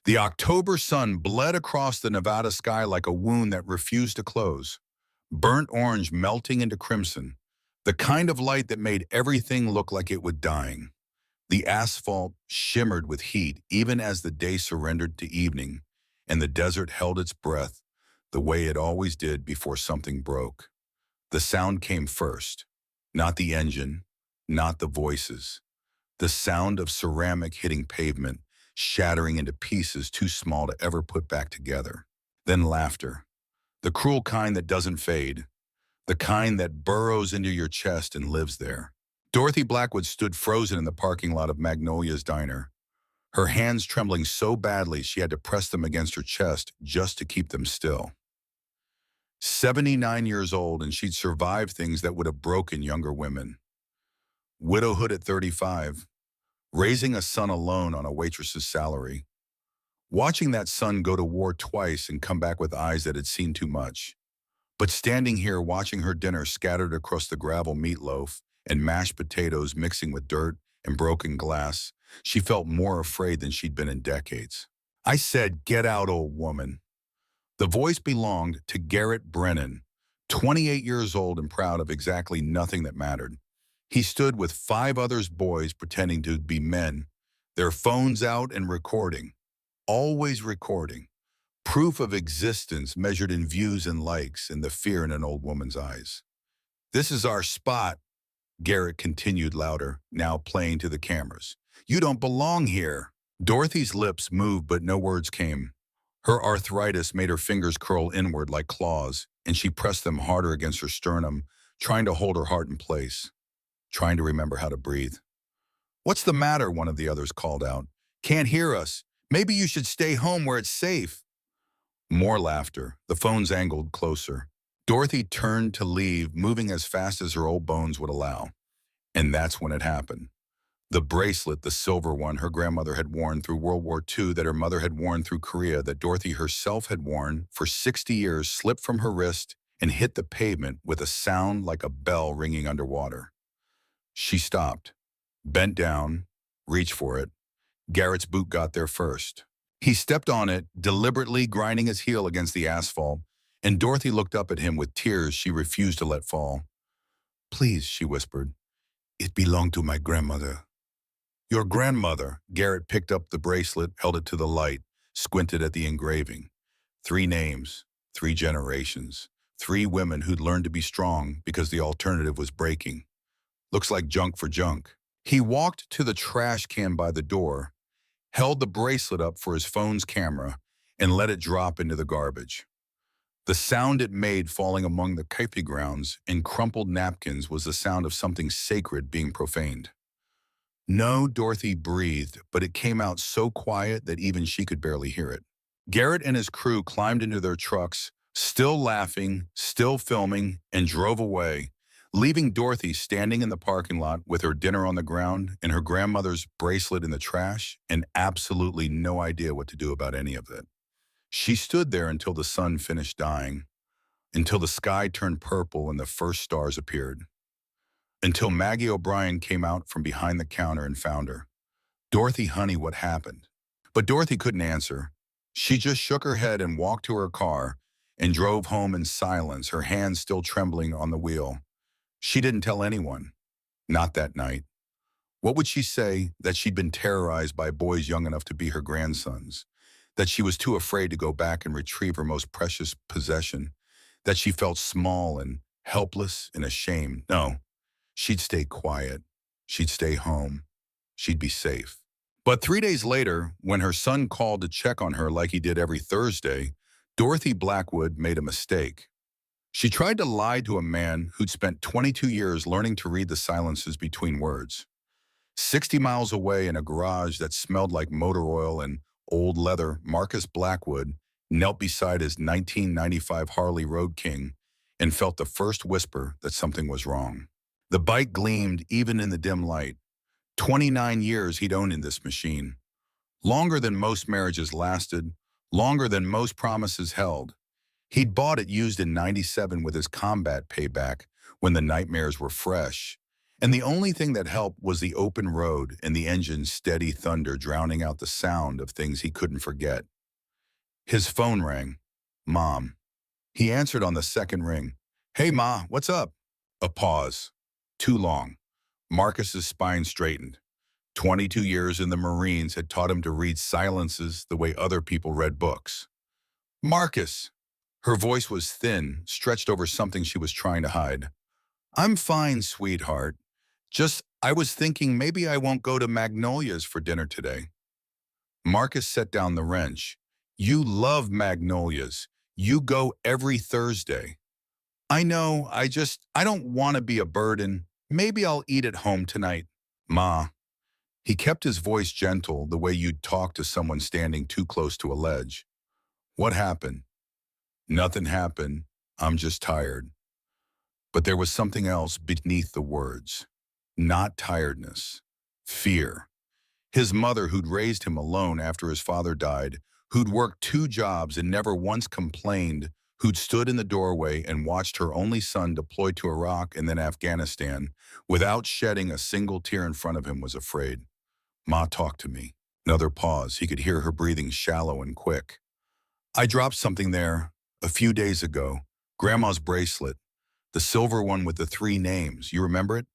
The October sun bled across the Nevada sky like a wound that refused to close, burnt orange melting into crimson, the kind of light that made everything look like it was dying. The asphalt shimmered with heat even as the day surrendered to evening, and the desert held its breath the way it always did before something broke. The sound came first, not the engine, not the voices. The sound of ceramic hitting pavement, shattering into pieces too small to ever put back together. Then laughter, the cruel kind that doesn't fade, the kind that burrows into your chest and lives there. Dorothy Blackwood stood frozen in the parking lot of Magnolia's diner, her hands trembling so badly she had to press them against her chest just to keep them still. 79 years old, and she'd survived things that would have broken younger women. Widowhood at 35, raising a son alone on a waitress's salary, watching that son go to war twice and come back with eyes that had seen too much. But standing here watching her dinner scattered across the gravel meatloaf and mashed potatoes mixing with dirt and broken glass, she felt more afraid than she'd been in decades. I said, "Get out, old woman." The voice belonged to Garrett Brennan, 28 years old and proud of exactly nothing that mattered. He stood with 5 other boys pretending to be men, their phones out and recording, always recording. Proof of existence measured in views and likes and the fear in an old woman's eyes. "This is our spot," Garrett continued louder, now playing to the cameras. "You don't belong here." Dorothy's lips moved, but no words came. Her arthritis made her fingers curl inward like claws, and she pressed them harder against her sternum, trying to hold her heart in place, trying to remember how to breathe. "What's the matter?" one of the others called out. "Can't hear us. Maybe you should stay home where it's safe." More laughter. The phones angled closer. Dorothy turned to leave, moving as fast as her old bones would allow. And that's when it happened. The bracelet, the silver one her grandmother had worn through World War II, that her mother had worn through Korea, that Dorothy herself had worn for 60 years, slipped from her wrist and hit the pavement with a sound like a bell ringing underwater. She stopped, bent down, reached for it. Garrett's boot got there first. He stepped on it, deliberately grinding his heel against the asphalt, and Dorothy looked up at him with tears she refused to let fall. "Please," she whispered, "it belonged to my grandmother." "Your grandmother." Garrett picked up the bracelet, held it to the light, squinted at the engraving. 3 names, 3 generations, 3 women who'd learned to be strong because the alternative was breaking. "Looks like junk for junk." He walked to the trash can by the door, held the bracelet up for his phone's camera, and let it drop into the garbage. The sound it made falling among the coffee grounds and crumpled napkins was the sound of something sacred being profaned. "No," Dorothy breathed, but it came out so quiet that even she could barely hear it. Garrett and his crew climbed into their trucks, still laughing, still filming, and drove away, leaving Dorothy standing in the parking lot with her dinner on the ground and her grandmother's bracelet in the trash and absolutely no idea what to do about any of it. She stood there until the sun finished dying, until the sky turned purple and the first stars appeared, until Maggie O'Brien came out from behind the counter and found her. "Dorothy, honey, what happened?" But Dorothy couldn't answer. She just shook her head and walked to her car and drove home in silence, her hands still trembling on the wheel. She didn't tell anyone. Not that night. What would she say? That she'd been terrorized by boys young enough to be her grandsons, that she was too afraid to go back and retrieve her most precious possession, that she felt small and helpless and ashamed. No, she'd stay quiet. She'd stay home. She'd be safe. But 3 days later, when her son called to check on her like he did every Thursday, Dorothy Blackwood made a mistake. She tried to lie to a man who'd spent 22 years learning to read the silences between words. 60 miles away in a garage that smelled like motor oil and old leather, Marcus Blackwood knelt beside his 1995 Harley Road King and felt the first whisper that something was wrong. The bike gleamed even in the dim light. 29 years he'd owned in this machine. Longer than most marriages lasted, longer than most promises held. He'd bought it used in '97 with his combat payback when the nightmares were fresh, And the only thing that helped was the open road and the engine's steady thunder drowning out the sound of things he couldn't forget. His phone rang. Mom. He answered on the second ring. Hey, Ma, what's up? A pause. Too long. Marcus's spine straightened. 22 years in the Marines had taught him to read silences the way other people read books. Marcus! Her voice was thin, stretched over something she was trying to hide. I'm fine, sweetheart. I was thinking maybe I won't go to Magnolia's for dinner today. Marcus set down the wrench. You love Magnolia's. You go every Thursday. I know, I don't want to be a burden. Maybe I'll eat at home tonight. Ma. He kept his voice gentle, the way you'd talk to someone standing too close to a ledge. What happened? Nothing happened. I'm just tired. But there was something else beneath the words. Not tiredness. Fear. His mother, who'd raised him alone after his father died, who'd worked 2 jobs and never once complained, who'd stood in the doorway and watched her only son deployed to Iraq and then Afghanistan without shedding a single tear in front of him, was afraid. Ma talked to me. Another pause. He could hear her breathing shallow and quick. I dropped something there a few days ago. Grandma's bracelet. The silver one with the 3 names. You remember it?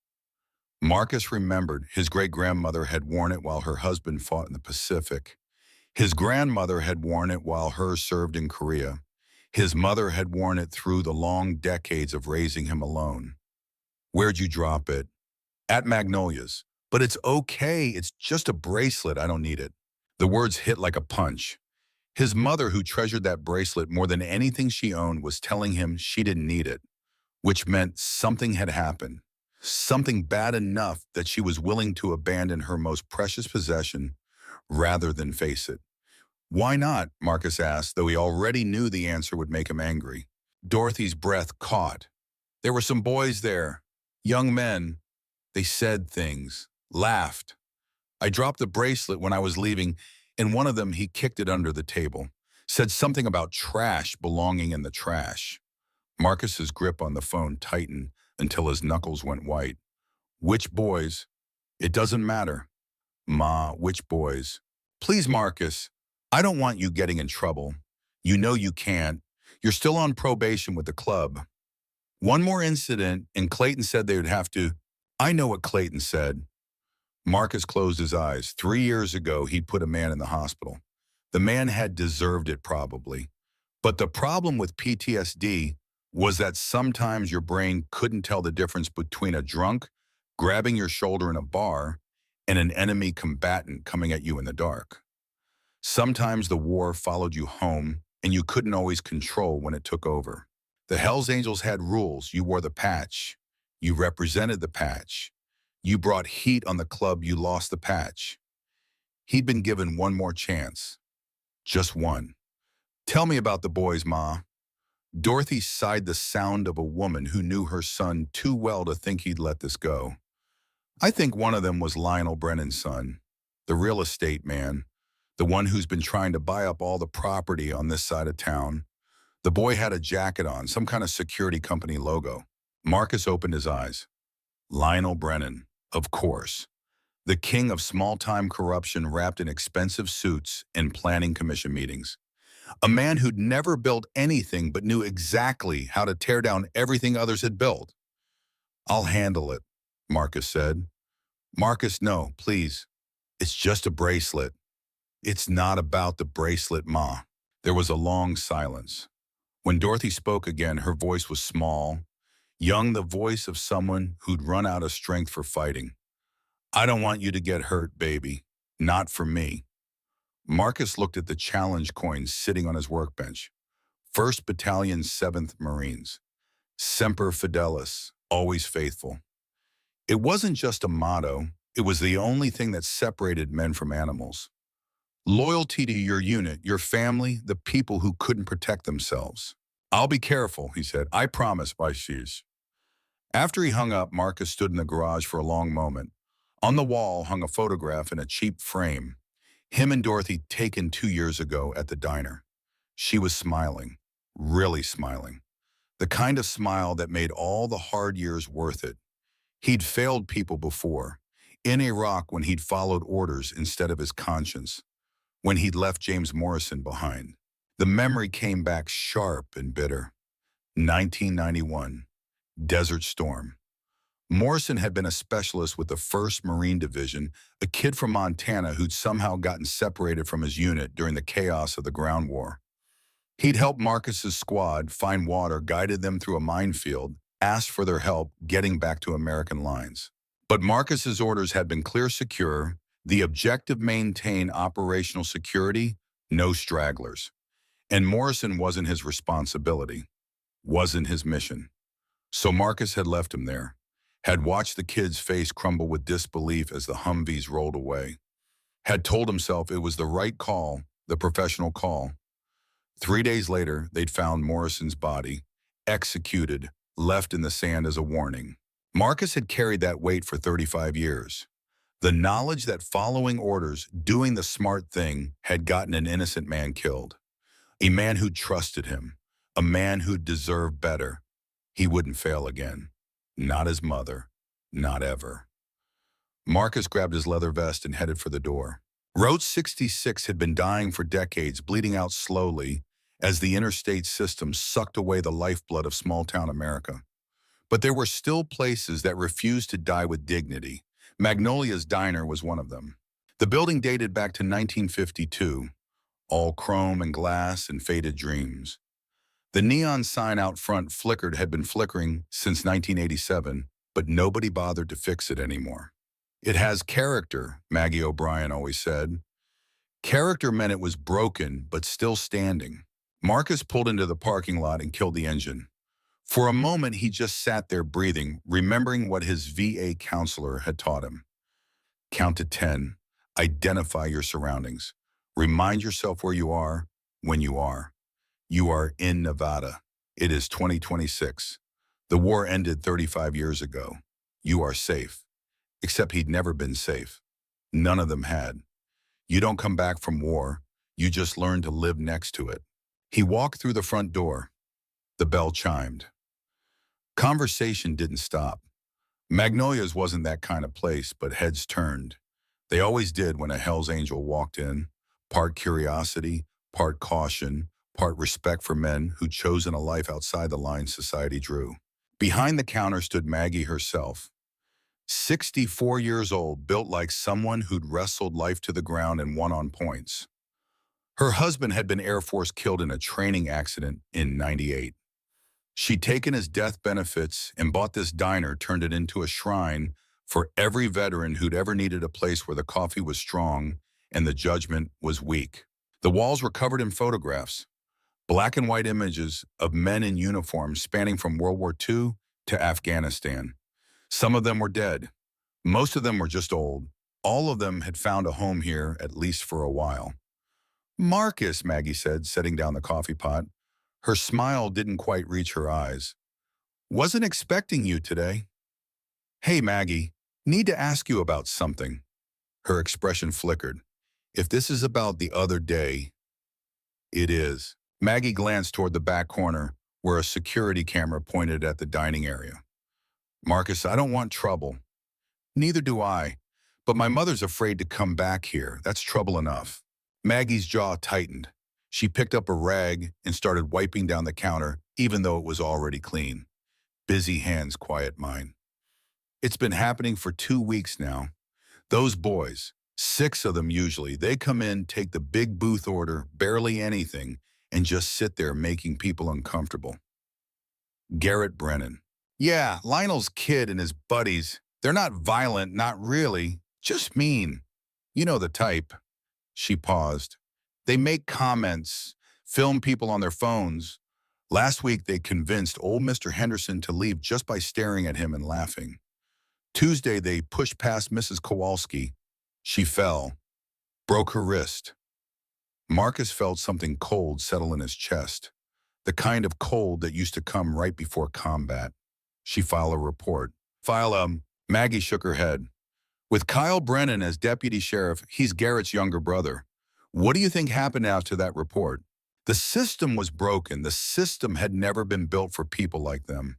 Marcus remembered his great-grandmother had worn it while her husband fought in the Pacific. His grandmother had worn it while hers served in Korea. His mother had worn it through the long decades of raising him alone. Where'd you drop it? At Magnolia's. But it's okay, it's just a bracelet, I don't need it. The words hit like a punch. His mother, who treasured that bracelet more than anything she owned, was telling him she didn't need it, which meant something had happened. Something bad enough that she was willing to abandon her most precious possession rather than face it. Why not? Marcus asked, though he already knew the answer would make him angry. Dorothy's breath caught. There were some boys there, young men. They said things, laughed. I dropped the bracelet when I was leaving, and one of them, he kicked it under the table, said something about trash belonging in the trash. Marcus's grip on the phone tightened until his knuckles went white. Which boys? It doesn't matter. Ma, which boys? Please, Marcus. I don't want you getting in trouble. You know you can't. You're still on probation with the club. One more incident, and Clayton said they would have to. I know what Clayton said. Marcus closed his eyes. 3 years ago, he'd put a man in the hospital. The man had deserved it, probably. But the problem with PTSD was that sometimes your brain couldn't tell the difference between a drunk grabbing your shoulder in a bar and an enemy combatant coming at you in the dark. Sometimes the war followed you home, and you couldn't always control when it took over. The Hells Angels had rules. You wore the patch. You represented the patch. You brought heat on the club. You lost the patch. He'd been given one more chance. Just one. Tell me about the boys, Ma. Dorothy sighed, the sound of a woman who knew her son too well to think he'd let this go. I think one of them was Lionel Brennan's son, the real estate man, the one who's been trying to buy up all the property on this side of town. The boy had a jacket on, some kind of security company logo. Marcus opened his eyes. Lionel Brennan, of course. The king of small-time corruption wrapped in expensive suits and planning commission meetings. A man who'd never built anything but knew exactly how to tear down everything others had built. I'll handle it, Marcus said. Marcus, no, please. It's just a bracelet. It's not about the bracelet, Ma. There was a long silence. When Dorothy spoke again, her voice was small, young, the voice of someone who'd run out of strength for fighting. I don't want you to get hurt, baby. Not for me. Marcus looked at the challenge coins sitting on his workbench. 1st Battalion, 7th Marines. Semper Fidelis, always faithful. It wasn't just a motto. It was the only thing that separated men from animals. Loyalty to your unit, your family, the people who couldn't protect themselves. I'll be careful, he said. I promise, Vice. After he hung up, Marcus stood in the garage for a long moment. On the wall hung a photograph in a cheap frame. Him and Dorothy taken 2 years ago at the diner. She was smiling, really smiling. The kind of smile that made all the hard years worth it. He'd failed people before. In Iraq when he'd followed orders instead of his conscience. When he'd left James Morrison behind. The memory came back sharp and bitter. 1991. Desert Storm. Morrison had been a specialist with the 1st Marine Division, a kid from Montana who'd somehow gotten separated from his unit during the chaos of the ground war. He'd helped Marcus's squad find water, guided them through a minefield, asked for their help getting back to American lines. But Marcus's orders had been clear, secure, the objective maintain operational security, no stragglers. And Morrison wasn't his responsibility, wasn't his mission. So Marcus had left him there, had watched the kid's face crumble with disbelief as the Humvees rolled away, had told himself it was the right call, the professional call. 3 days later, they'd found Morrison's body, executed, left in the sand as a warning. Marcus had carried that weight for 35 years. The knowledge that following orders, doing the smart thing, had gotten an innocent man killed. A man who trusted him, a man who deserved better. He wouldn't fail again. Not his mother. Not ever. Marcus grabbed his leather vest and headed for the door. Route 66 had been dying for decades, bleeding out slowly as the interstate system sucked away the lifeblood of small-town America. But there were still places that refused to die with dignity. Magnolia's Diner was one of them. The building dated back to 1952, all chrome and glass and faded dreams. The neon sign out front had been flickering since 1987, but nobody bothered to fix it anymore. It has character, Maggie O'Brien always said. Character meant it was broken, but still standing. Marcus pulled into the parking lot and killed the engine. For a moment, he just sat there breathing, remembering what his VA counselor had taught him. Count to 10. Identify your surroundings. Remind yourself where you are, when you are. You are in Nevada. It is 2026. The war ended 35 years ago. You are safe. Except he'd never been safe. None of them had. You don't come back from war. You just learn to live next to it. He walked through the front door. The bell chimed. Conversation didn't stop. Magnolia's wasn't that kind of place, but heads turned. They always did when a Hell's Angel walked in, part curiosity, part caution, part respect for men who'd chosen a life outside the lines society drew. Behind the counter stood Maggie herself, 64 years old, built like someone who'd wrestled life to the ground and won on points. Her husband had been Air Force killed in a training accident in '98. She'd taken his death benefits and bought this diner, turned it into a shrine for every veteran who'd ever needed a place where the coffee was strong and the judgment was weak. The walls were covered in photographs, black and white images of men in uniform spanning from World War II to Afghanistan. Some of them were dead. Most of them were just old. All of them had found a home here, at least for a while. Marcus, Maggie said, setting down the coffee pot. Her smile didn't quite reach her eyes. Wasn't expecting you today. Hey, Maggie, need to ask you about something. Her expression flickered. If this is about the other day, it is. Maggie glanced toward the back corner where a security camera pointed at the dining area. Marcus, I don't want trouble. Neither do I, but my mother's afraid to come back here. That's trouble enough. Maggie's jaw tightened. She picked up a rag and started wiping down the counter, even though it was already clean. Busy hands, quiet mind. It's been happening for 2 weeks now. Those boys, 6 of them usually, they come in, take the big booth order, barely anything, and just sit there making people uncomfortable. Garrett Brennan. Yeah, Lionel's kid and his buddies, they're not violent, not really, just mean. You know the type. She paused. They make comments, film people on their phones. Last week, they convinced old Mr. Henderson to leave just by staring at him and laughing. Tuesday, they pushed past Mrs. Kowalski. She fell, broke her wrist. Marcus felt something cold settle in his chest, the kind of cold that used to come right before combat. She filed a report. Maggie shook her head. With Kyle Brennan as deputy sheriff, he's Garrett's younger brother. What do you think happened after that report? The system was broken. The system had never been built for people like them.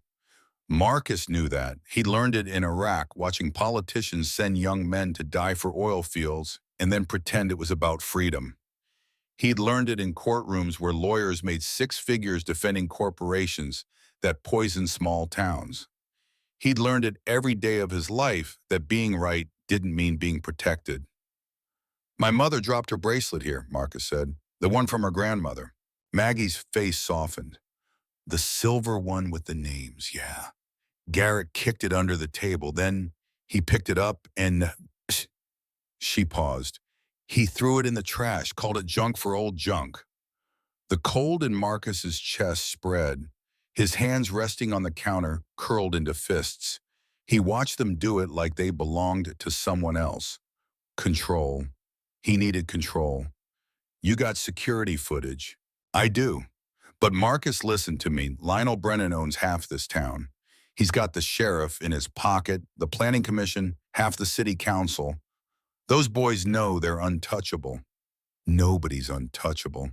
Marcus knew that. He learned it in Iraq, watching politicians send young men to die for oil fields and then pretend it was about freedom. He'd learned it in courtrooms where lawyers made six figures defending corporations that poisoned small towns. He'd learned it every day of his life that being right didn't mean being protected. My mother dropped her bracelet here, Marcus said. The one from her grandmother. Maggie's face softened. The silver one with the names, yeah. Garrett kicked it under the table. Then he picked it up and she paused. He threw it in the trash, called it junk for old junk. The cold in Marcus's chest spread. His hands resting on the counter curled into fists. He watched them do it like they belonged to someone else. Control. He needed control. You got security footage. I do. But Marcus listened to me. Lionel Brennan owns half this town. He's got the sheriff in his pocket, the planning commission, half the city council. Those boys know they're untouchable. Nobody's untouchable.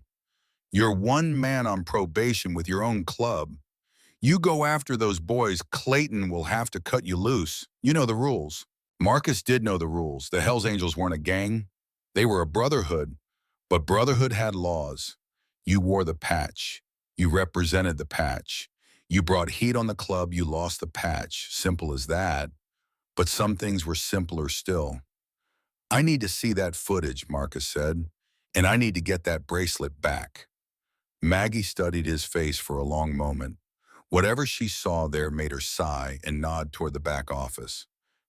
You're one man on probation with your own club. You go after those boys, Clayton will have to cut you loose. You know the rules. Marcus did know the rules. The Hells Angels weren't a gang. They were a brotherhood. But brotherhood had laws. You wore the patch. You represented the patch. You brought heat on the club, you lost the patch. Simple as that. But some things were simpler still. I need to see that footage, Marcus said, and I need to get that bracelet back. Maggie studied his face for a long moment. Whatever she saw there made her sigh and nod toward the back office.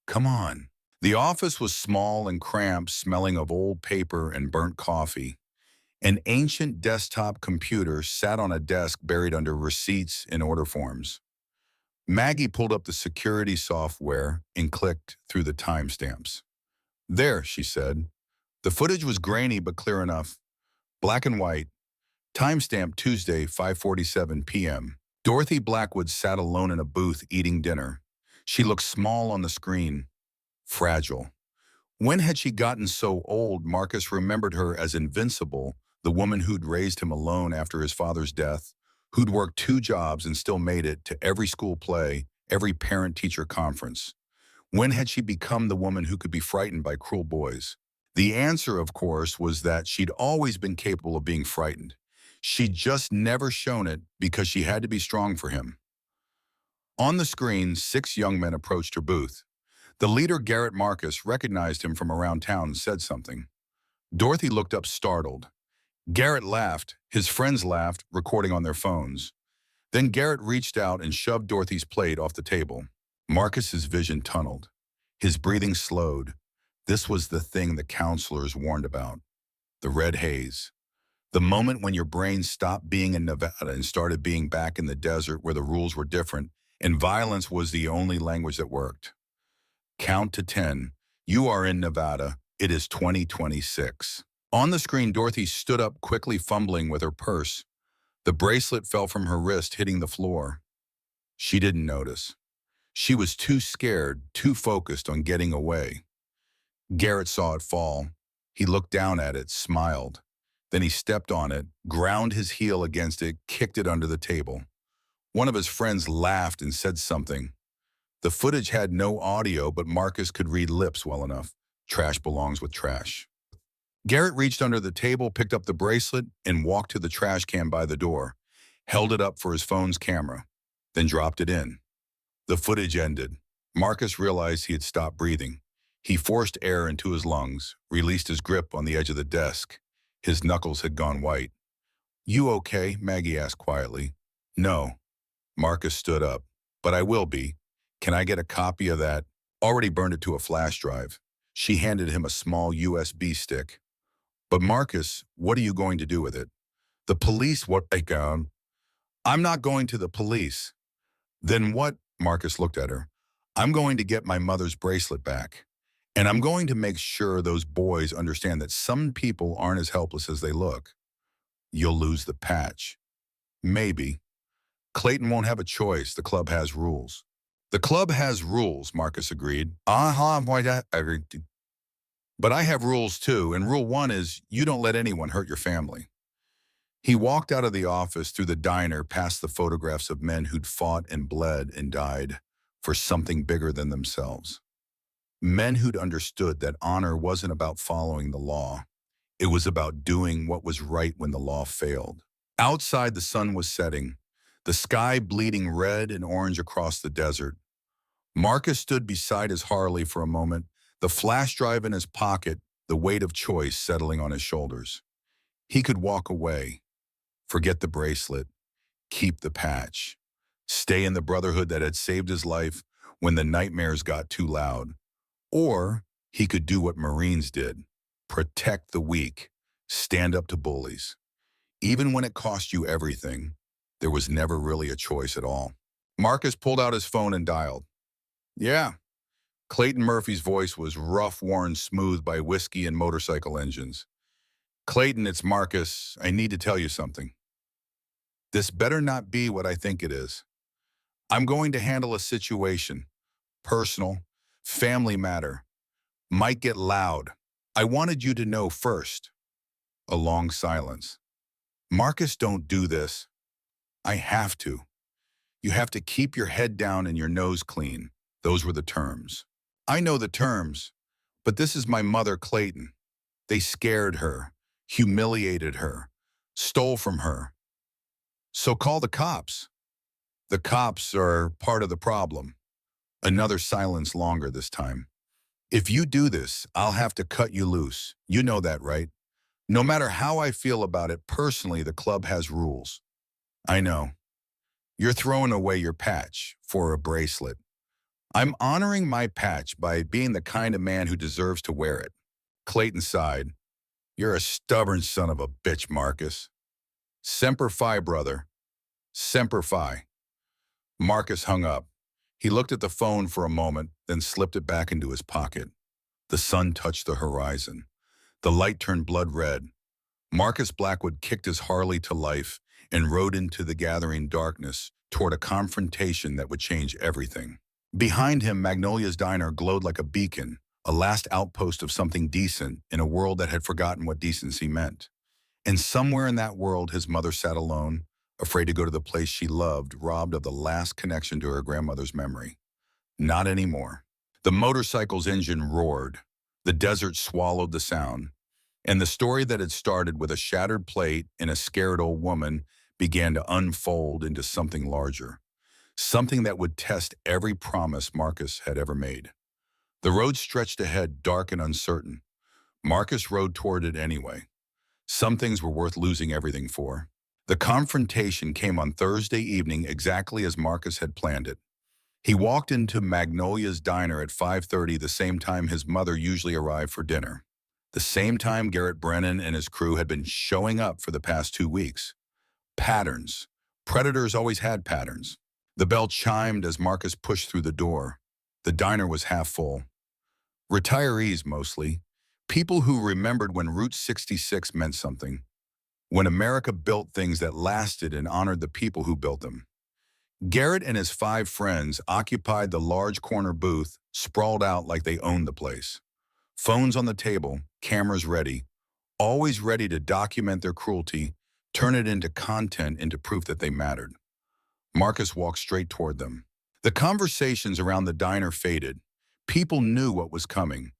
Come on. The office was small and cramped, smelling of old paper and burnt coffee. An ancient desktop computer sat on a desk buried under receipts and order forms. Maggie pulled up the security software and clicked through the timestamps. There, she said. The footage was grainy but clear enough. Black and white. Timestamp Tuesday, 5:47 p.m. Dorothy Blackwood sat alone in a booth eating dinner. She looked small on the screen. Fragile. When had she gotten so old? Marcus remembered her as invincible, the woman who'd raised him alone after his father's death, who'd worked 2 jobs and still made it to every school play, every parent-teacher conference. When had she become the woman who could be frightened by cruel boys? The answer, of course, was that she'd always been capable of being frightened. She'd just never shown it because she had to be strong for him. On the screen, 6 young men approached her booth. The leader, Garrett Marcus, recognized him from around town and said something. Dorothy looked up startled. Garrett laughed. His friends laughed, recording on their phones. Then Garrett reached out and shoved Dorothy's plate off the table. Marcus's vision tunneled. His breathing slowed. This was the thing the counselors warned about. The red haze. The moment when your brain stopped being in Nevada and started being back in the desert where the rules were different and violence was the only language that worked. Count to 10. You are in Nevada. It is 2026. On the screen, Dorothy stood up, quickly fumbling with her purse. The bracelet fell from her wrist, hitting the floor. She didn't notice. She was too scared, too focused on getting away. Garrett saw it fall. He looked down at it, smiled. Then he stepped on it, ground his heel against it, kicked it under the table. One of his friends laughed and said something. The footage had no audio, but Marcus could read lips well enough. Trash belongs with trash. Garrett reached under the table, picked up the bracelet, and walked to the trash can by the door, held it up for his phone's camera, then dropped it in. The footage ended. Marcus realized he had stopped breathing. He forced air into his lungs, released his grip on the edge of the desk. His knuckles had gone white. You okay? Maggie asked quietly. No. Marcus stood up. But I will be. Can I get a copy of that? Already burned it to a flash drive. She handed him a small USB stick. But Marcus, what are you going to do with it? The police, what they got? I'm not going to the police. Then what? Marcus looked at her. I'm going to get my mother's bracelet back. And I'm going to make sure those boys understand that some people aren't as helpless as they look. You'll lose the patch. Maybe. Clayton won't have a choice. The club has rules. The club has rules, Marcus agreed. But I have rules too, and rule 1 is you don't let anyone hurt your family. He walked out of the office through the diner past the photographs of men who'd fought and bled and died for something bigger than themselves. Men who'd understood that honor wasn't about following the law. It was about doing what was right when the law failed. Outside, the sun was setting, the sky bleeding red and orange across the desert. Marcus stood beside his Harley for a moment, the flash drive in his pocket, the weight of choice settling on his shoulders. He could walk away, forget the bracelet, keep the patch, stay in the brotherhood that had saved his life when the nightmares got too loud. Or he could do what Marines did, protect the weak, stand up to bullies. Even when it cost you everything, there was never really a choice at all. Marcus pulled out his phone and dialed. Yeah. Clayton Murphy's voice was rough, worn smooth by whiskey and motorcycle engines. Clayton, it's Marcus. I need to tell you something. This better not be what I think it is. I'm going to handle a situation. Personal, family matter. Might get loud. I wanted you to know first. A long silence. Marcus, don't do this. I have to. You have to keep your head down and your nose clean. Those were the terms. I know the terms, but this is my mother, Clayton. They scared her, humiliated her, stole from her. So call the cops. The cops are part of the problem. Another silence longer this time. If you do this, I'll have to cut you loose. You know that, right? No matter how I feel about it personally, the club has rules. I know. You're throwing away your patch for a bracelet. I'm honoring my patch by being the kind of man who deserves to wear it. Clayton sighed. You're a stubborn son of a bitch, Marcus. Semper Fi, brother. Semper Fi. Marcus hung up. He looked at the phone for a moment, then slipped it back into his pocket. The sun touched the horizon. The light turned blood red. Marcus Blackwood kicked his Harley to life and rode into the gathering darkness toward a confrontation that would change everything. Behind him, Magnolia's diner glowed like a beacon, a last outpost of something decent in a world that had forgotten what decency meant. And somewhere in that world, his mother sat alone, afraid to go to the place she loved, robbed of the last connection to her grandmother's memory. Not anymore. The motorcycle's engine roared. The desert swallowed the sound. And the story that had started with a shattered plate and a scared old woman began to unfold into something larger. Something that would test every promise Marcus had ever made. The road stretched ahead, dark and uncertain. Marcus rode toward it anyway. Some things were worth losing everything for. The confrontation came on Thursday evening exactly as Marcus had planned it. He walked into Magnolia's diner at 5:30, the same time his mother usually arrived for dinner. The same time Garrett Brennan and his crew had been showing up for the past 2 weeks. Patterns. Predators always had patterns. The bell chimed as Marcus pushed through the door. The diner was half full. Retirees mostly. People who remembered when Route 66 meant something. When America built things that lasted and honored the people who built them. Garrett and his 5 friends occupied the large corner booth, sprawled out like they owned the place. Phones on the table, cameras ready, always ready to document their cruelty, turn it into content, into proof that they mattered. Marcus walked straight toward them. The conversations around the diner faded. People knew what was coming.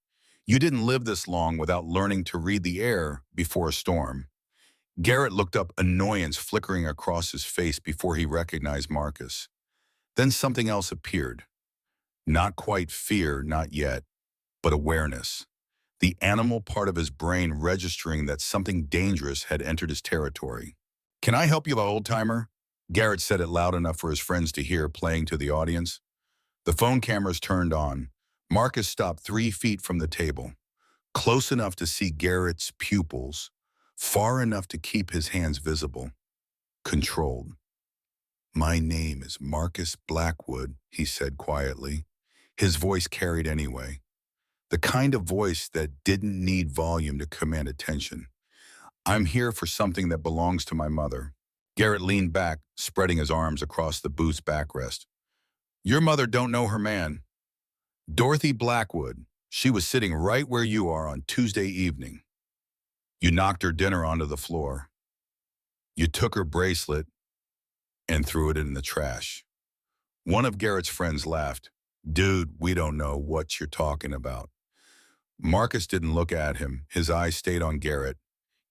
You didn't live this long without learning to read the air before a storm. Garrett looked up, annoyance flickering across his face before he recognized Marcus. Then something else appeared. Not quite fear, not yet, but awareness. The animal part of his brain registering that something dangerous had entered his territory. Can I help you, the old-timer? Garrett said it loud enough for his friends to hear, playing to the audience. The phone cameras turned on. Marcus stopped 3 feet from the table, close enough to see Garrett's pupils, far enough to keep his hands visible, controlled. My name is Marcus Blackwood, he said quietly. His voice carried anyway. The kind of voice that didn't need volume to command attention. I'm here for something that belongs to my mother. Garrett leaned back, spreading his arms across the booth's backrest. Your mother don't know her man. Dorothy Blackwood. She was sitting right where you are on Tuesday evening. You knocked her dinner onto the floor. You took her bracelet and threw it in the trash. One of Garrett's friends laughed. Dude, we don't know what you're talking about. Marcus didn't look at him. His eyes stayed on Garrett.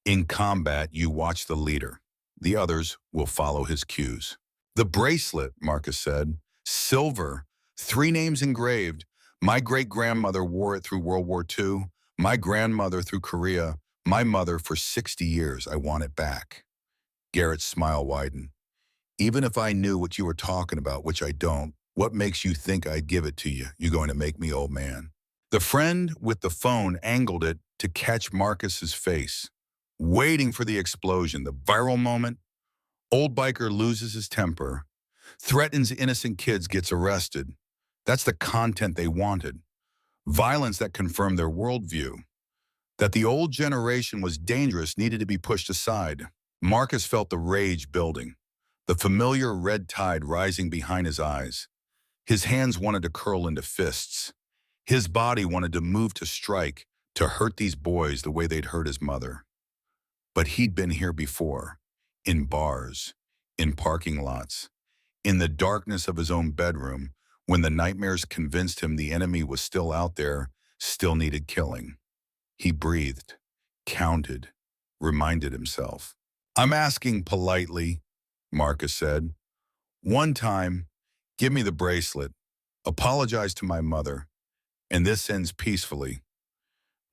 In combat, you watch the leader. The others will follow his cues. The bracelet, Marcus said. Silver. 3 names engraved. My great-grandmother wore it through World War II. My grandmother through Korea. My mother for 60 years. I want it back. Garrett's smile widened. Even if I knew what you were talking about, which I don't, what makes you think I'd give it to you? You going to make me old man? The friend with the phone angled it to catch Marcus's face, waiting for the explosion, the viral moment. Old biker loses his temper, threatens innocent kids, gets arrested. That's the content they wanted. Violence that confirmed their worldview. That the old generation was dangerous needed to be pushed aside. Marcus felt the rage building, the familiar red tide rising behind his eyes. His hands wanted to curl into fists. His body wanted to move to strike, to hurt these boys the way they'd hurt his mother. But he'd been here before, in bars, in parking lots, in the darkness of his own bedroom, when the nightmares convinced him the enemy was still out there, still needed killing. He breathed, counted, reminded himself. I'm asking politely, Marcus said. One time, give me the bracelet, apologize to my mother, and this ends peacefully.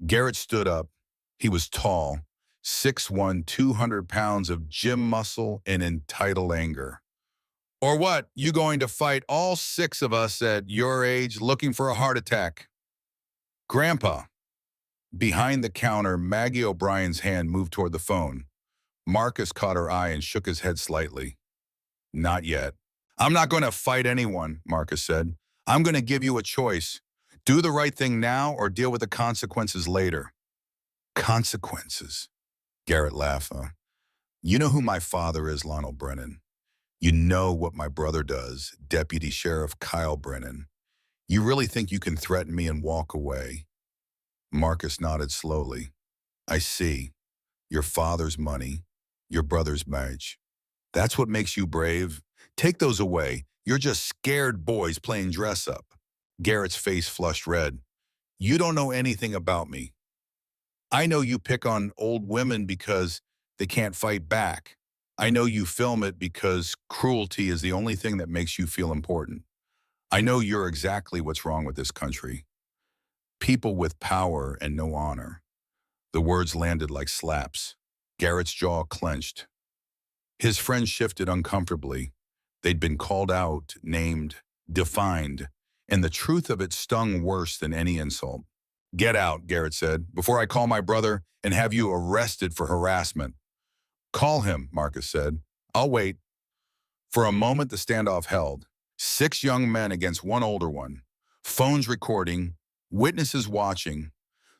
Garrett stood up. He was tall, 6'1", 200 pounds of gym muscle and entitled anger. Or what, you going to fight all 6 of us at your age looking for a heart attack? Grandpa. Behind the counter, Maggie O'Brien's hand moved toward the phone. Marcus caught her eye and shook his head slightly. Not yet. I'm not going to fight anyone, Marcus said. I'm going to give you a choice. Do the right thing now or deal with the consequences later. Consequences? Garrett laughed. You know who my father is, Lionel Brennan. You know what my brother does, Deputy Sheriff Kyle Brennan. You really think you can threaten me and walk away? Marcus nodded slowly. I see. Your father's money, your brother's marriage. That's what makes you brave? Take those away. You're just scared boys playing dress-up. Garrett's face flushed red. You don't know anything about me. I know you pick on old women because they can't fight back. I know you film it because cruelty is the only thing that makes you feel important. I know you're exactly what's wrong with this country. People with power and no honor. The words landed like slaps. Garrett's jaw clenched. His friend shifted uncomfortably. They'd been called out, named, defined, and the truth of it stung worse than any insult. Get out, Garrett said, before I call my brother and have you arrested for harassment. Call him, Marcus said. I'll wait. For a moment, the standoff held. 6 young men against 1 older one. Phones recording, witnesses watching.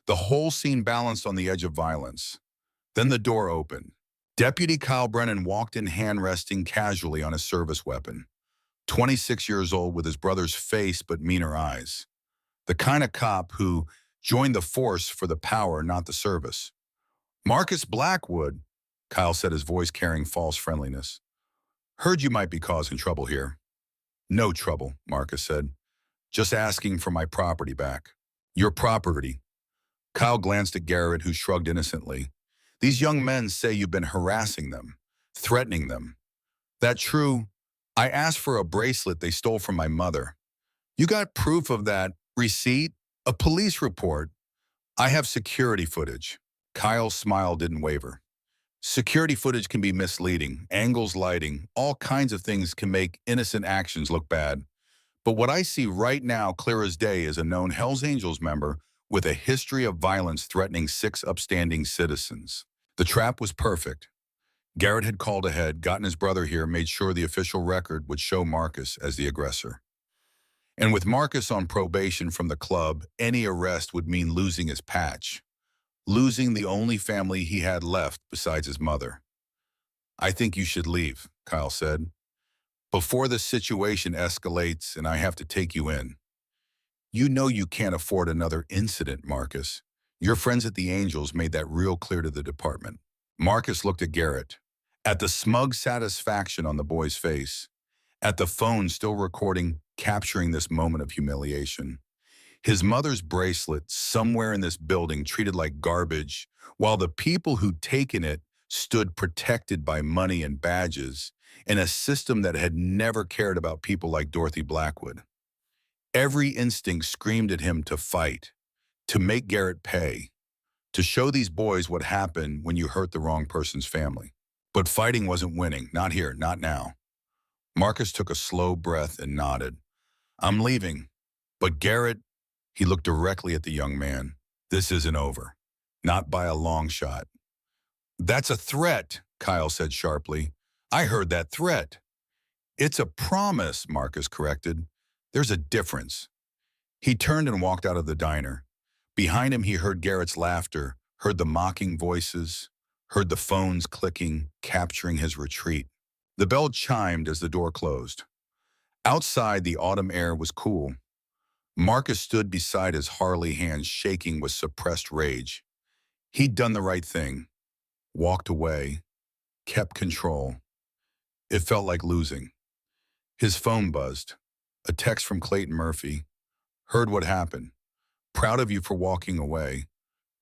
The whole scene balanced on the edge of violence. Then the door opened. Deputy Kyle Brennan walked in, hand resting casually on his service weapon. 26 years old with his brother's face but meaner eyes. The kind of cop who joined the force for the power, not the service. Marcus Blackwood, Kyle said, his voice carrying false friendliness. Heard you might be causing trouble here. No trouble, Marcus said. Just asking for my property back. Your property. Kyle glanced at Garrett, who shrugged innocently. These young men say you've been harassing them, threatening them. That true? I asked for a bracelet they stole from my mother. You got proof of that? Receipt? A police report? I have security footage. Kyle's smile didn't waver. Security footage can be misleading, angles, lighting, all kinds of things can make innocent actions look bad. But what I see right now, clear as day, is a known Hells Angels member with a history of violence threatening 6 upstanding citizens. The trap was perfect. Garrett had called ahead, gotten his brother here, made sure the official record would show Marcus as the aggressor. And with Marcus on probation from the club, any arrest would mean losing his patch, losing the only family he had left besides his mother. I think you should leave, Kyle said, before the situation escalates and I have to take you in. You know you can't afford another incident, Marcus. Your friends at the Angels made that real clear to the department. Marcus looked at Garrett. At the smug satisfaction on the boy's face, at the phone still recording, capturing this moment of humiliation. His mother's bracelet somewhere in this building treated like garbage, while the people who'd taken it stood protected by money and badges in a system that had never cared about people like Dorothy Blackwood. Every instinct screamed at him to fight, to make Garrett pay, to show these boys what happened when you hurt the wrong person's family. But fighting wasn't winning, not here, not now. Marcus took a slow breath and nodded. I'm leaving. But Garrett, he looked directly at the young man. This isn't over. Not by a long shot. That's a threat, Kyle said sharply. I heard that threat. It's a promise, Marcus corrected. There's a difference. He turned and walked out of the diner. Behind him, he heard Garrett's laughter, heard the mocking voices, heard the phones clicking, capturing his retreat. The bell chimed as the door closed. Outside, the autumn air was cool. Marcus stood beside his Harley, hands shaking with suppressed rage. He'd done the right thing. Walked away. Kept control. It felt like losing. His phone buzzed. A text from Clayton Murphy. Heard what happened. Proud of you for walking away.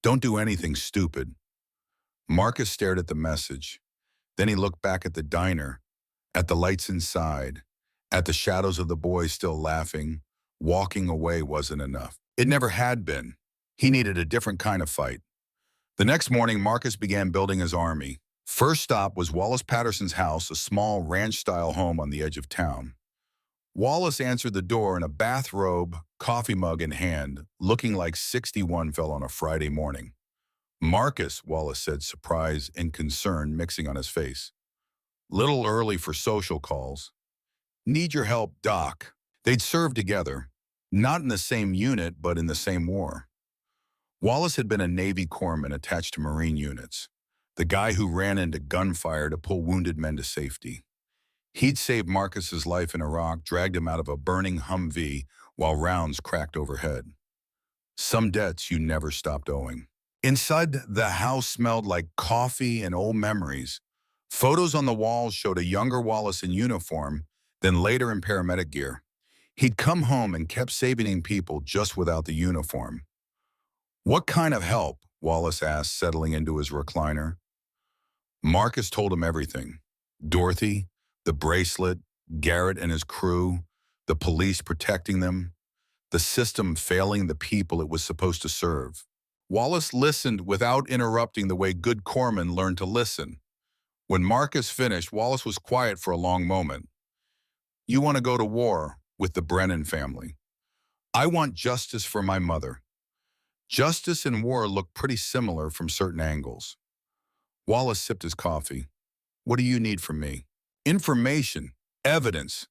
Don't do anything stupid. Marcus stared at the message. Then he looked back at the diner, at the lights inside, at the shadows of the boys still laughing. Walking away wasn't enough. It never had been. He needed a different kind of fight. The next morning, Marcus began building his army. First stop was Wallace Patterson's house, a small ranch-style home on the edge of town. Wallace answered the door in a bathrobe, coffee mug in hand, looking like 61 fell on a Friday morning. Marcus, Wallace said, surprise and concern mixing on his face. Little early for social calls. Need your help, Doc. They'd served together, not in the same unit, but in the same war. Wallace had been a Navy corpsman attached to Marine units, the guy who ran into gunfire to pull wounded men to safety. He'd saved Marcus's life in Iraq, dragged him out of a burning Humvee while rounds cracked overhead. Some debts you never stopped owing. Inside, the house smelled like coffee and old memories. Photos on the walls showed a younger Wallace in uniform, then later in paramedic gear. He'd come home and kept saving people just without the uniform. What kind of help? Wallace asked, settling into his recliner. Marcus told him everything. Dorothy, the bracelet, Garrett and his crew, the police protecting them, the system failing the people it was supposed to serve. Wallace listened without interrupting the way good corpsmen learned to listen. When Marcus finished, Wallace was quiet for a long moment. You want to go to war with the Brennan family. I want justice for my mother. Justice and war look pretty similar from certain angles. Wallace sipped his coffee. What do you need from me? Information, evidence.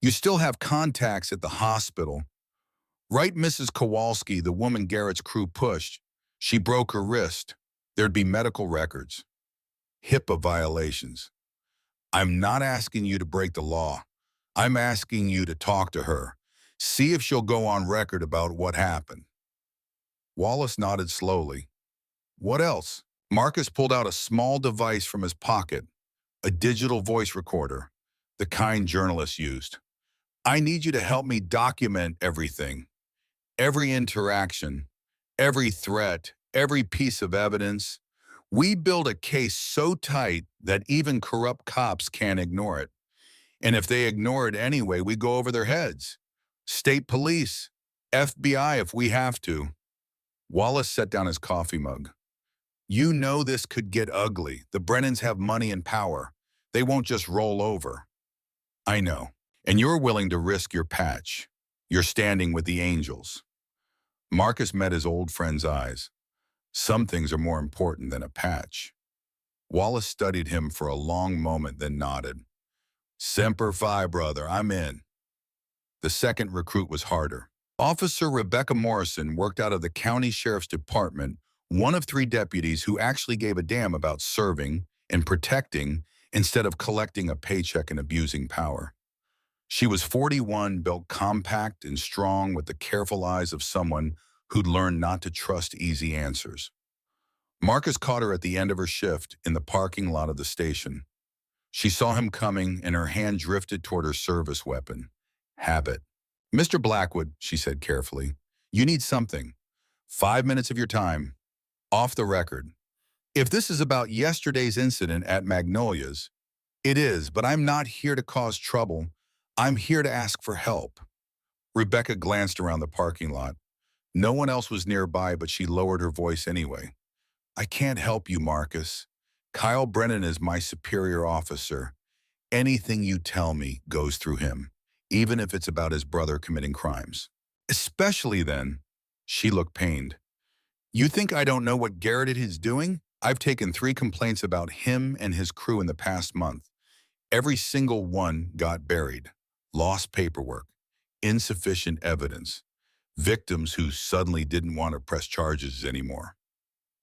You still have contacts at the hospital. Right, Mrs. Kowalski, the woman Garrett's crew pushed. She broke her wrist. There'd be medical records. HIPAA violations. I'm not asking you to break the law. I'm asking you to talk to her. See if she'll go on record about what happened. Wallace nodded slowly. What else? Marcus pulled out a small device from his pocket, a digital voice recorder, the kind journalists used. I need you to help me document everything. Every interaction, every threat, every piece of evidence. We build a case so tight that even corrupt cops can't ignore it. And if they ignore it anyway, we go over their heads. State police, FBI if we have to. Wallace set down his coffee mug. You know this could get ugly. The Brennans have money and power. They won't just roll over. I know. And you're willing to risk your patch. You're standing with the angels. Marcus met his old friend's eyes. Some things are more important than a patch. Wallace studied him for a long moment, then nodded. Semper Fi, brother, I'm in. The second recruit was harder. Officer Rebecca Morrison worked out of the county sheriff's department, one of 3 deputies who actually gave a damn about serving and protecting instead of collecting a paycheck and abusing power. She was 41, built compact and strong with the careful eyes of someone who'd learned not to trust easy answers. Marcus caught her at the end of her shift in the parking lot of the station. She saw him coming, and her hand drifted toward her service weapon. Habit. Mr. Blackwood, she said carefully, you need something. 5 minutes of your time. Off the record. If this is about yesterday's incident at Magnolia's, it is, but I'm not here to cause trouble. I'm here to ask for help. Rebecca glanced around the parking lot. No one else was nearby, but she lowered her voice anyway. I can't help you, Marcus. Kyle Brennan is my superior officer. Anything you tell me goes through him, even if it's about his brother committing crimes. Especially then, she looked pained. You think I don't know what Garrett is doing? I've taken 3 complaints about him and his crew in the past month. Every single one got buried. Lost paperwork. Insufficient evidence. Victims who suddenly didn't want to press charges anymore.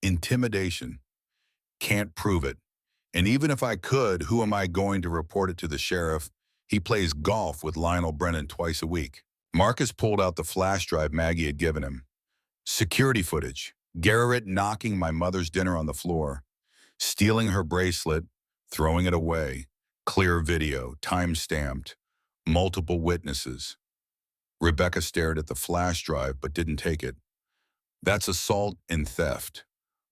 Intimidation. Can't prove it. And even if I could, who am I going to report it to the sheriff? He plays golf with Lionel Brennan twice a week. Marcus pulled out the flash drive Maggie had given him. Security footage. Garrett knocking my mother's dinner on the floor. Stealing her bracelet. Throwing it away. Clear video. Time-stamped. Multiple witnesses. Rebecca stared at the flash drive but didn't take it. That's assault and theft.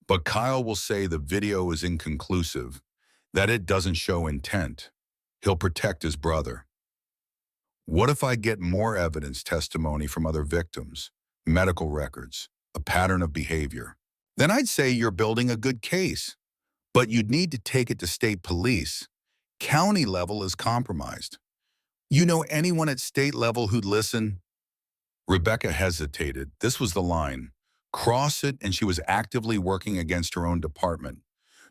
But Kyle will say the video is inconclusive, that it doesn't show intent. He'll protect his brother. What if I get more evidence, testimony from other victims, medical records, a pattern of behavior? Then I'd say you're building a good case. But you'd need to take it to state police. County level is compromised. You know anyone at state level who'd listen? Rebecca hesitated. This was the line. Cross it, and she was actively working against her own department.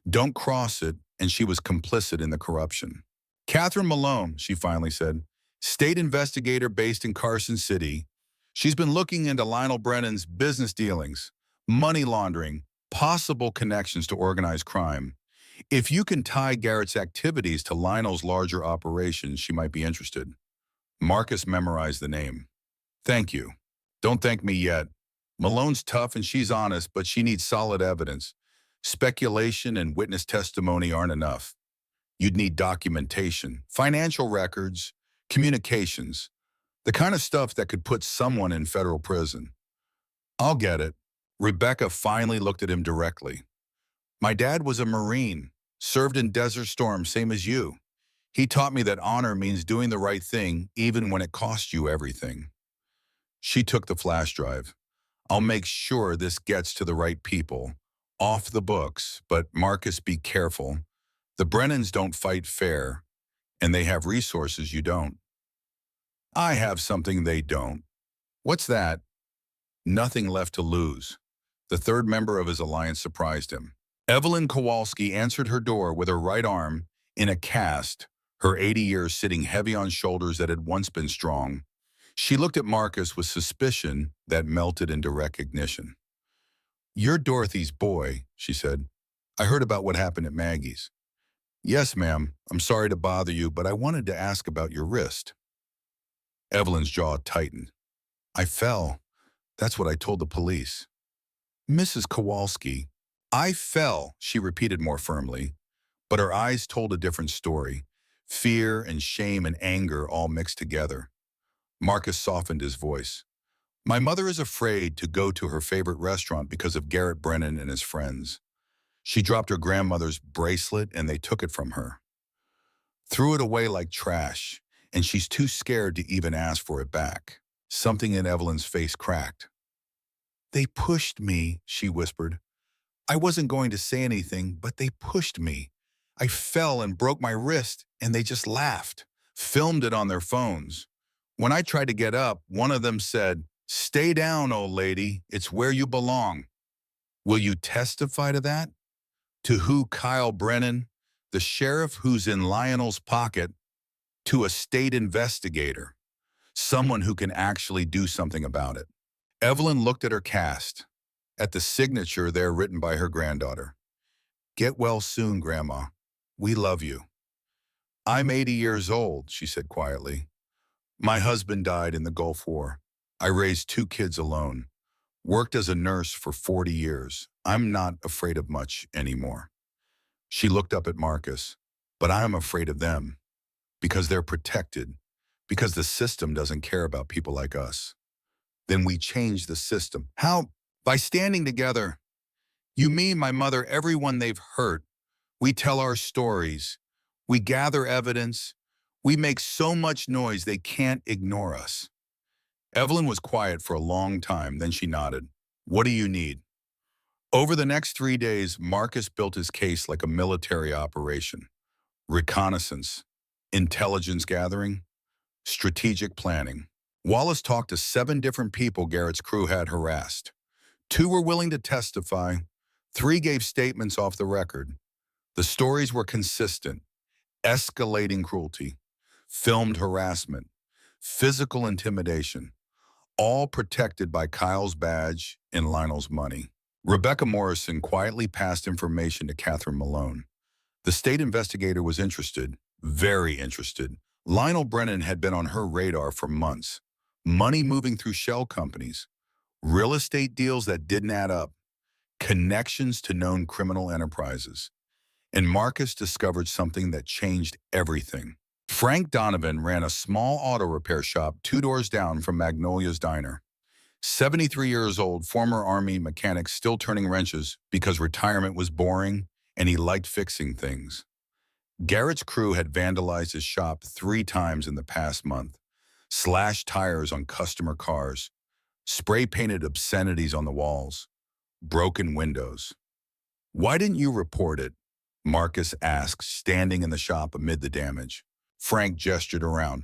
Don't cross it, and she was complicit in the corruption. Catherine Malone, she finally said, state investigator based in Carson City. She's been looking into Lionel Brennan's business dealings, money laundering, possible connections to organized crime. If you can tie Garrett's activities to Lionel's larger operations, she might be interested. Marcus memorized the name. Thank you. Don't thank me yet. Malone's tough and she's honest, but she needs solid evidence. Speculation and witness testimony aren't enough. You'd need documentation, financial records, communications, the kind of stuff that could put someone in federal prison. I'll get it. Rebecca finally looked at him directly. My dad was a Marine, served in Desert Storm, same as you. He taught me that honor means doing the right thing, even when it costs you everything. She took the flash drive. I'll make sure this gets to the right people. Off the books, but Marcus, be careful. The Brennans don't fight fair, and they have resources you don't. I have something they don't. What's that? Nothing left to lose. The third member of his alliance surprised him. Evelyn Kowalski answered her door with her right arm in a cast, her 80 years sitting heavy on shoulders that had once been strong. She looked at Marcus with suspicion that melted into recognition. You're Dorothy's boy, she said. I heard about what happened at Maggie's. Yes, ma'am. I'm sorry to bother you, but I wanted to ask about your wrist. Evelyn's jaw tightened. I fell. That's what I told the police. Mrs. Kowalski, I fell, she repeated more firmly, but her eyes told a different story. Fear and shame and anger all mixed together. Marcus softened his voice. My mother is afraid to go to her favorite restaurant because of Garrett Brennan and his friends. She dropped her grandmother's bracelet and they took it from her. Threw it away like trash, and she's too scared to even ask for it back. Something in Evelyn's face cracked. They pushed me, she whispered. I wasn't going to say anything, but they pushed me. I fell and broke my wrist, and they just laughed, filmed it on their phones. When I tried to get up, one of them said, Stay down, old lady. It's where you belong. Will you testify to that? To who Kyle Brennan, the sheriff who's in Lionel's pocket, to a state investigator, someone who can actually do something about it. Evelyn looked at her cast, at the signature there written by her granddaughter. Get well soon, Grandma. We love you. I'm 80 years old, she said quietly. My husband died in the Gulf War. I raised 2 kids alone. Worked as a nurse for 40 years. I'm not afraid of much anymore. She looked up at Marcus. But I am afraid of them because they're protected, because the system doesn't care about people like us. Then we change the system. How? By standing together. You, me, my mother, everyone they've hurt. We tell our stories. We gather evidence. We make so much noise they can't ignore us. Evelyn was quiet for a long time, then she nodded. What do you need? Over the next 3 days, Marcus built his case like a military operation. Reconnaissance, intelligence gathering, strategic planning. Wallace talked to 7 different people Garrett's crew had harassed. 2 were willing to testify. 3 gave statements off the record. The stories were consistent: escalating cruelty, filmed harassment, physical intimidation, all protected by Kyle's badge and Lionel's money. Rebecca Morrison quietly passed information to Catherine Malone. The state investigator was interested, very interested. Lionel Brennan had been on her radar for months. Money moving through shell companies, real estate deals that didn't add up, connections to known criminal enterprises. And Marcus discovered something that changed everything. Frank Donovan ran a small auto repair shop 2 doors down from Magnolia's Diner. 73 years old, former Army mechanic still turning wrenches because retirement was boring and he liked fixing things. Garrett's crew had vandalized his shop 3 times in the past month, slashed tires on customer cars, spray-painted obscenities on the walls, broken windows. Why didn't you report it? Marcus asked, standing in the shop amid the damage. Frank gestured around.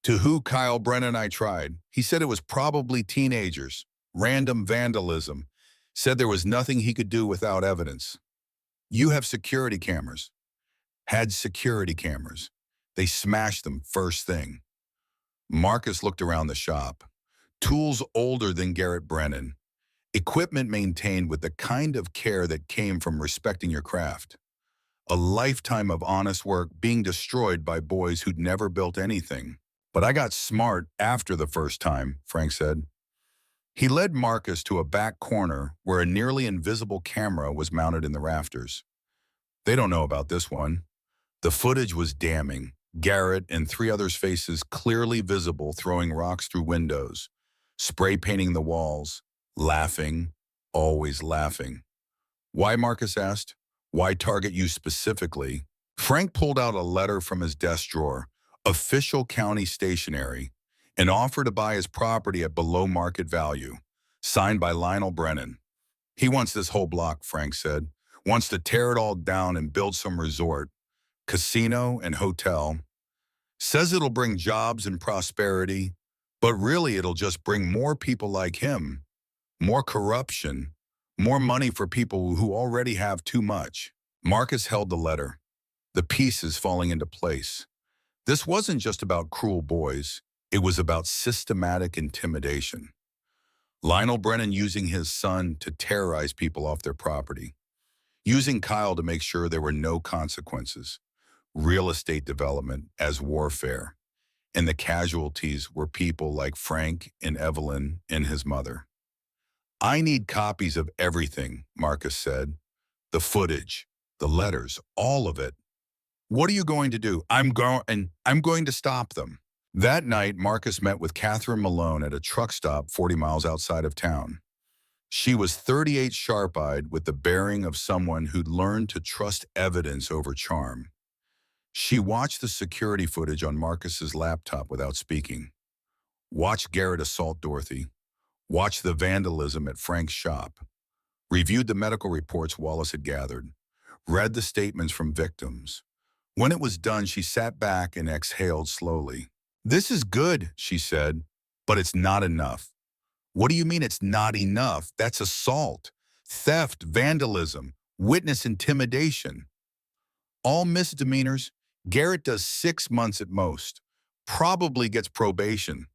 To who Kyle Brennan I tried. He said it was probably teenagers. Random vandalism. Said there was nothing he could do without evidence. You have security cameras. Had security cameras. They smashed them first thing. Marcus looked around the shop. Tools older than Garrett Brennan. Equipment maintained with the kind of care that came from respecting your craft. A lifetime of honest work being destroyed by boys who'd never built anything. But I got smart after the first time, Frank said. He led Marcus to a back corner where a nearly invisible camera was mounted in the rafters. They don't know about this one. The footage was damning. Garrett and 3 others' faces clearly visible throwing rocks through windows, spray painting the walls, laughing, always laughing. Why, Marcus asked. Why target you specifically? Frank pulled out a letter from his desk drawer, official county stationery, an offer to buy his property at below market value, signed by Lionel Brennan. He wants this whole block, Frank said. Wants to tear it all down and build some resort, casino and hotel. Says it'll bring jobs and prosperity, but really it'll just bring more people like him, more corruption, more money for people who already have too much. Marcus held the letter, the pieces falling into place. This wasn't just about cruel boys. It was about systematic intimidation. Lionel Brennan using his son to terrorize people off their property. Using Kyle to make sure there were no consequences. Real estate development as warfare. And the casualties were people like Frank and Evelyn and his mother. I need copies of everything, Marcus said. The footage, the letters, all of it. What are you going to do? I'm going to stop them. That night, Marcus met with Catherine Malone at a truck stop 40 miles outside of town. She was 38, sharp-eyed, with the bearing of someone who'd learned to trust evidence over charm. She watched the security footage on Marcus's laptop without speaking. Watched Garrett assault Dorothy. Watched the vandalism at Frank's shop. Reviewed the medical reports Wallace had gathered. Read the statements from victims. When it was done, she sat back and exhaled slowly. This is good, she said, but it's not enough. What do you mean it's not enough? That's assault, theft, vandalism, witness intimidation. All misdemeanors. Garrett does 6 months at most. Probably gets probation.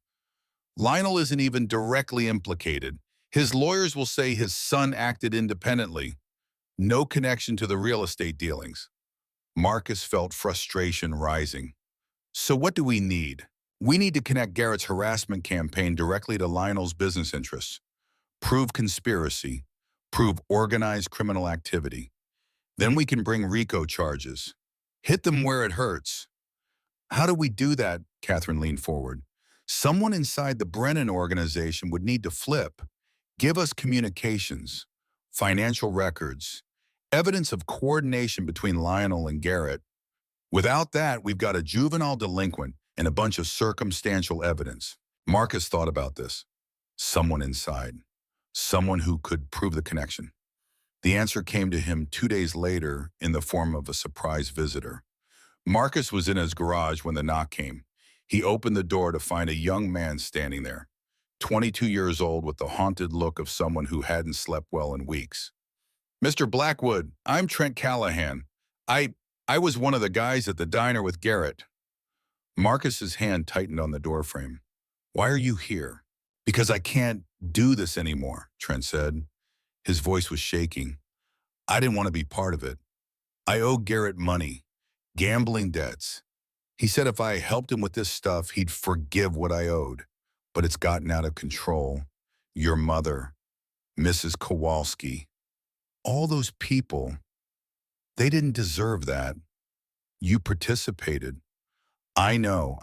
Lionel isn't even directly implicated. His lawyers will say his son acted independently. No connection to the real estate dealings. Marcus felt frustration rising. So what do we need? We need to connect Garrett's harassment campaign directly to Lionel's business interests. Prove conspiracy. Prove organized criminal activity. Then we can bring RICO charges. Hit them where it hurts. How do we do that? Catherine leaned forward. Someone inside the Brennan organization would need to flip. Give us communications, financial records, evidence of coordination between Lionel and Garrett. Without that, we've got a juvenile delinquent and a bunch of circumstantial evidence. Marcus thought about this. Someone inside. Someone who could prove the connection. The answer came to him 2 days later in the form of a surprise visitor. Marcus was in his garage when the knock came. He opened the door to find a young man standing there, 22 years old with the haunted look of someone who hadn't slept well in weeks. Mr. Blackwood, I'm Trent Callahan. I was one of the guys at the diner with Garrett. Marcus's hand tightened on the doorframe. Why are you here? Because I can't do this anymore, Trent said. His voice was shaking. I didn't want to be part of it. I owe Garrett money, gambling debts. He said if I helped him with this stuff, he'd forgive what I owed. But it's gotten out of control. Your mother, Mrs. Kowalski, all those people, they didn't deserve that. You participated. I know,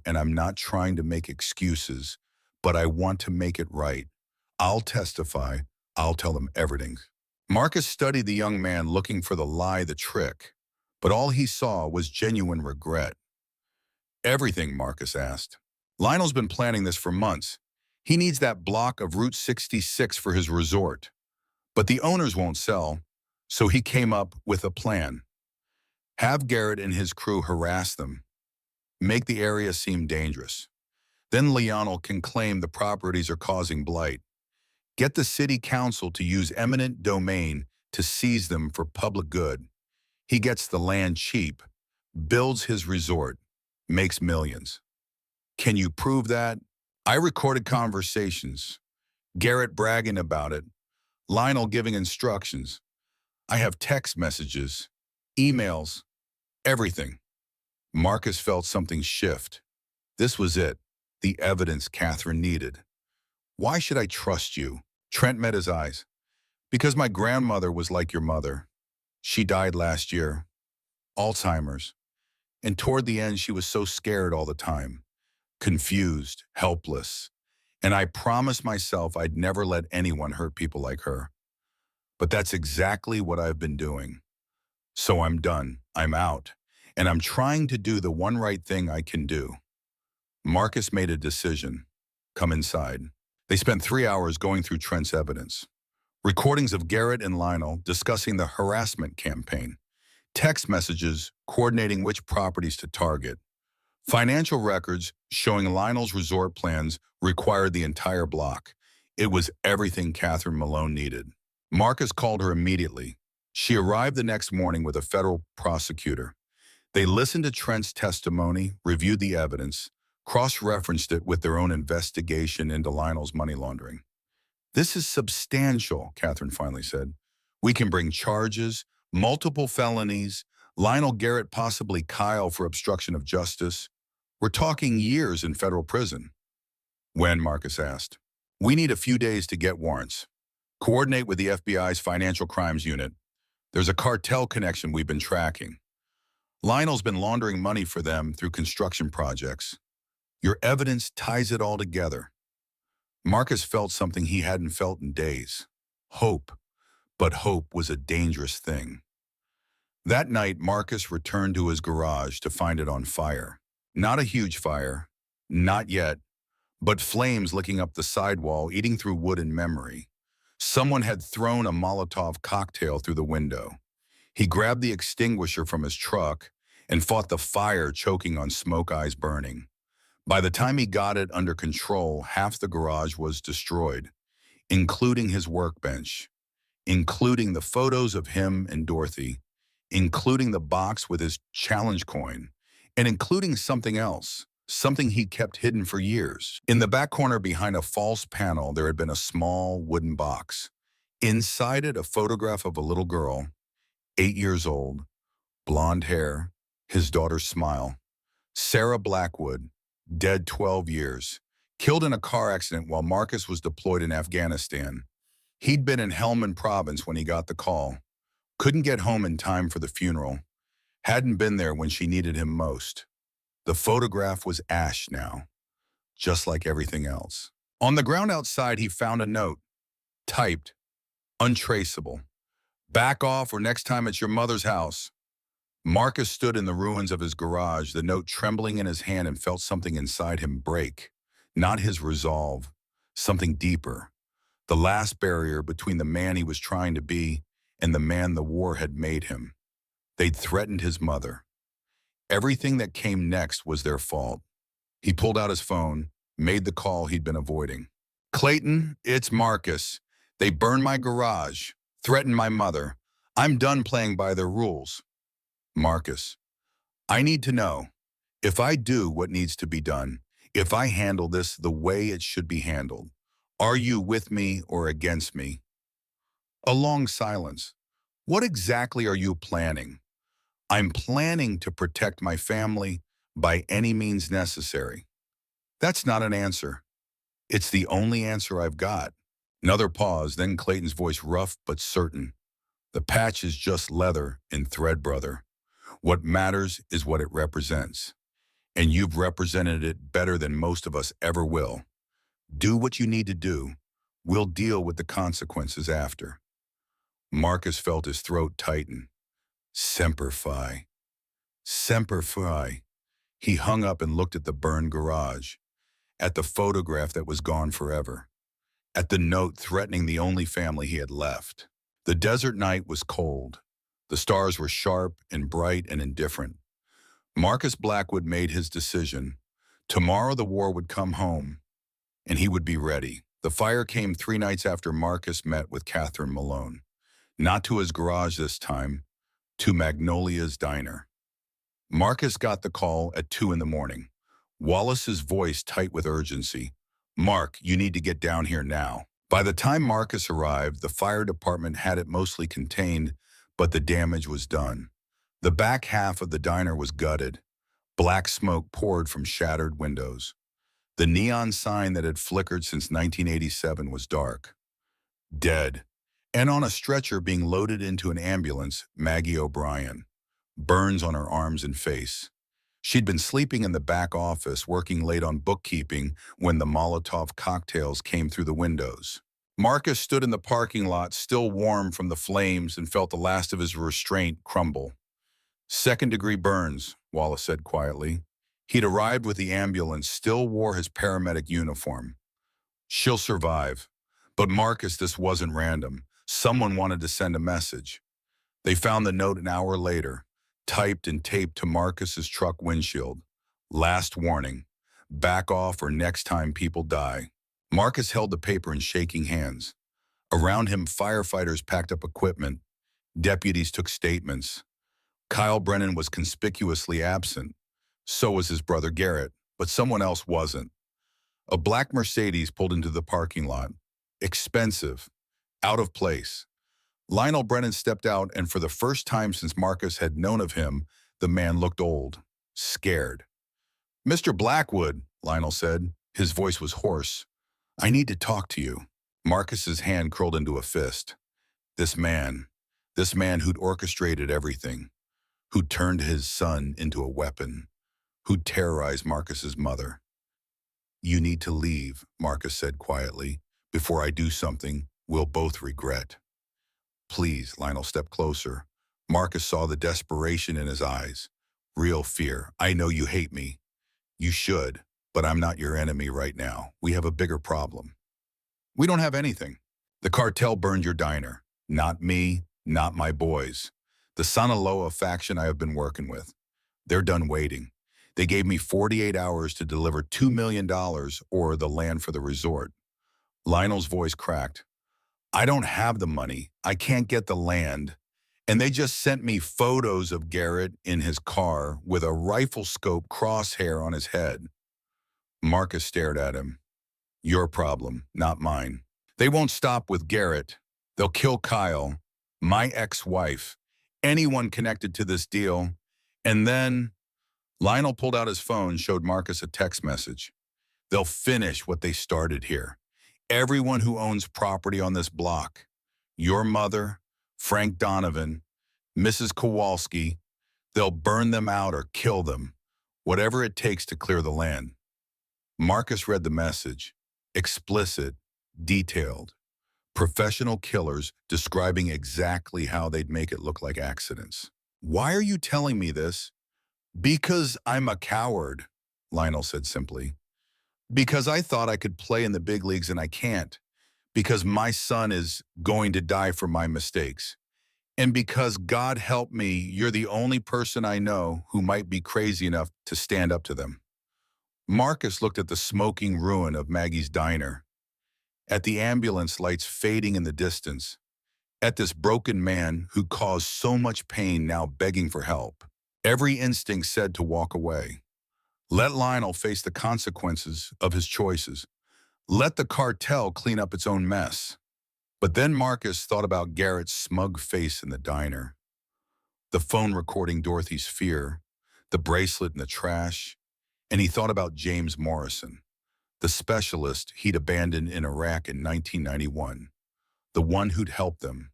and I'm not trying to make excuses, but I want to make it right. I'll testify. I'll tell them everything. Marcus studied the young man looking for the lie, the trick, but all he saw was genuine regret. Everything, Marcus asked. Lionel's been planning this for months. He needs that block of Route 66 for his resort. But the owners won't sell, so he came up with a plan. Have Garrett and his crew harass them. Make the area seem dangerous. Then Lionel can claim the properties are causing blight. Get the city council to use eminent domain to seize them for public good. He gets the land cheap, builds his resort, makes millions. Can you prove that? I recorded conversations. Garrett bragging about it. Lionel giving instructions. I have text messages, emails, everything. Marcus felt something shift. This was it, the evidence Catherine needed. Why should I trust you? Trent met his eyes. Because my grandmother was like your mother. She died last year. Alzheimer's. And toward the end, she was so scared all the time. Confused, helpless. And I promised myself I'd never let anyone hurt people like her. But that's exactly what I've been doing. So I'm done. I'm out. And I'm trying to do the one right thing I can do. Marcus made a decision. Come inside. They spent 3 hours going through Trent's evidence. Recordings of Garrett and Lionel discussing the harassment campaign. Text messages coordinating which properties to target. Financial records showing Lionel's resort plans required the entire block. It was everything Catherine Malone needed. Marcus called her immediately. She arrived the next morning with a federal prosecutor. They listened to Trent's testimony, reviewed the evidence, cross-referenced it with their own investigation into Lionel's money laundering. This is substantial, Catherine finally said. We can bring charges, multiple felonies, Lionel Garrett, possibly Kyle for obstruction of justice. We're talking years in federal prison. When? Marcus asked. We need a few days to get warrants. Coordinate with the FBI's Financial Crimes Unit. There's a cartel connection we've been tracking. Lionel's been laundering money for them through construction projects. Your evidence ties it all together. Marcus felt something he hadn't felt in days. Hope. But hope was a dangerous thing. That night, Marcus returned to his garage to find it on fire. Not a huge fire. Not yet. But flames licking up the sidewall, eating through wood and memory. Someone had thrown a Molotov cocktail through the window. He grabbed the extinguisher from his truck and fought the fire choking on smoke eyes burning. By the time he got it under control, half the garage was destroyed, including his workbench, including the photos of him and Dorothy, including the box with his challenge coin, and including something else, something he kept hidden for years. In the back corner behind a false panel, there had been a small wooden box. Inside it, a photograph of a little girl, 8 years old, blonde hair, his daughter's smile. Sarah Blackwood, dead 12 years, killed in a car accident while Marcus was deployed in Afghanistan. He'd been in Helmand province when he got the call. Couldn't get home in time for the funeral. Hadn't been there when she needed him most. The photograph was ash now, just like everything else. On the ground outside, he found a note, typed, untraceable. Back off or next time it's your mother's house. Marcus stood in the ruins of his garage, the note trembling in his hand, and felt something inside him break. Not his resolve, something deeper. The last barrier between the man he was trying to be and the man the war had made him. They'd threatened his mother. Everything that came next was their fault. He pulled out his phone, made the call he'd been avoiding. Clayton, it's Marcus. They burned my garage, threatened my mother. I'm done playing by their rules. Marcus, I need to know, if I do what needs to be done, if I handle this the way it should be handled, are you with me or against me? A long silence. What exactly are you planning? I'm planning to protect my family by any means necessary. That's not an answer. It's the only answer I've got. Another pause, then Clayton's voice rough but certain. The patch is just leather and thread, brother. What matters is what it represents. And you've represented it better than most of us ever will. Do what you need to do. We'll deal with the consequences after. Marcus felt his throat tighten. Semper Fi. Semper Fi. He hung up and looked at the burned garage, at the photograph that was gone forever, at the note threatening the only family he had left. The desert night was cold. The stars were sharp and bright and indifferent. Marcus Blackwood made his decision. Tomorrow the war would come home, and he would be ready. The fire came 3 nights after Marcus met with Catherine Malone. Not to his garage this time, to Magnolia's diner. Marcus got the call at 2 in the morning. Wallace's voice tight with urgency. Mark, you need to get down here now. By the time Marcus arrived, the fire department had it mostly contained, but the damage was done. The back half of the diner was gutted. Black smoke poured from shattered windows. The neon sign that had flickered since 1987 was dark. Dead. And on a stretcher being loaded into an ambulance, Maggie O'Brien. Burns on her arms and face. She'd been sleeping in the back office, working late on bookkeeping when the Molotov cocktails came through the windows. Marcus stood in the parking lot, still warm from the flames, and felt the last of his restraint crumble. Second-degree burns, Wallace said quietly. He'd arrived with the ambulance, still wore his paramedic uniform. She'll survive. But Marcus, this wasn't random. Someone wanted to send a message. They found the note an hour later, typed and taped to Marcus's truck windshield. Last warning. Back off or next time people die. Marcus held the paper in shaking hands. Around him, firefighters packed up equipment. Deputies took statements. Kyle Brennan was conspicuously absent. So was his brother Garrett, but someone else wasn't. A black Mercedes pulled into the parking lot. Expensive. Out of place. Lionel Brennan stepped out, and for the first time since Marcus had known of him, the man looked old, scared. Mr. Blackwood, Lionel said. His voice was hoarse. I need to talk to you. Marcus's hand curled into a fist. This man who'd orchestrated everything, who turned his son into a weapon, who terrorized Marcus's mother. You need to leave, Marcus said quietly. Before I do something we'll both regret. Please, Lionel stepped closer. Marcus saw the desperation in his eyes. Real fear. I know you hate me. You should, but I'm not your enemy right now. We have a bigger problem. We don't have anything. The cartel burned your diner. Not me, not my boys. The Sinaloa faction I have been working with. They're done waiting. They gave me 48 hours to deliver $2 million or the land for the resort. Lionel's voice cracked. I don't have the money. I can't get the land. And they just sent me photos of Garrett in his car with a rifle scope crosshair on his head. Marcus stared at him. Your problem, not mine. They won't stop with Garrett. They'll kill Kyle, my ex-wife, anyone connected to this deal. And then Lionel pulled out his phone, showed Marcus a text message. They'll finish what they started here. Everyone who owns property on this block. Your mother, Frank Donovan, Mrs. Kowalski, They'll burn them out or kill them, whatever it takes to clear the land. Marcus read the message. Explicit, detailed. Professional killers describing exactly how they'd make it look like accidents. Why are you telling me this? Because I'm a coward, Lionel said simply. Because I thought I could play in the big leagues and I can't. Because my son is going to die for my mistakes. And because God help me, you're the only person I know who might be crazy enough to stand up to them. Marcus looked at the smoking ruin of Maggie's diner, at the ambulance lights fading in the distance, at this broken man who caused so much pain now begging for help. Every instinct said to walk away. Let Lionel face the consequences of his choices. Let the cartel clean up its own mess. But then Marcus thought about Garrett's smug face in the diner, the phone recording Dorothy's fear, the bracelet in the trash, and he thought about James Morrison, the specialist he'd abandoned in Iraq in 1991, the one who'd helped them,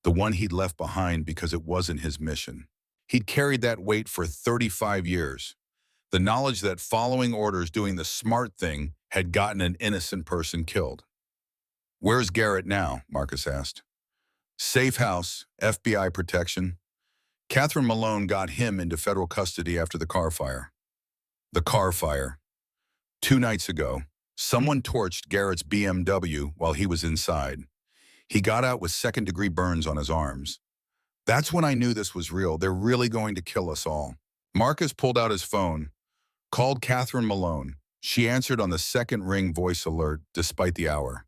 the one he'd left behind because it wasn't his mission. He'd carried that weight for 35 years, the knowledge that following orders, doing the smart thing, had gotten an innocent person killed. Where's Garrett now? Marcus asked. Safe house, FBI protection. Catherine Malone got him into federal custody after the car fire. The car fire. 2 nights ago, someone torched Garrett's BMW while he was inside. He got out with second-degree burns on his arms. That's when I knew this was real. They're really going to kill us all. Marcus pulled out his phone, called Catherine Malone. She answered on the second ring voice alert despite the hour.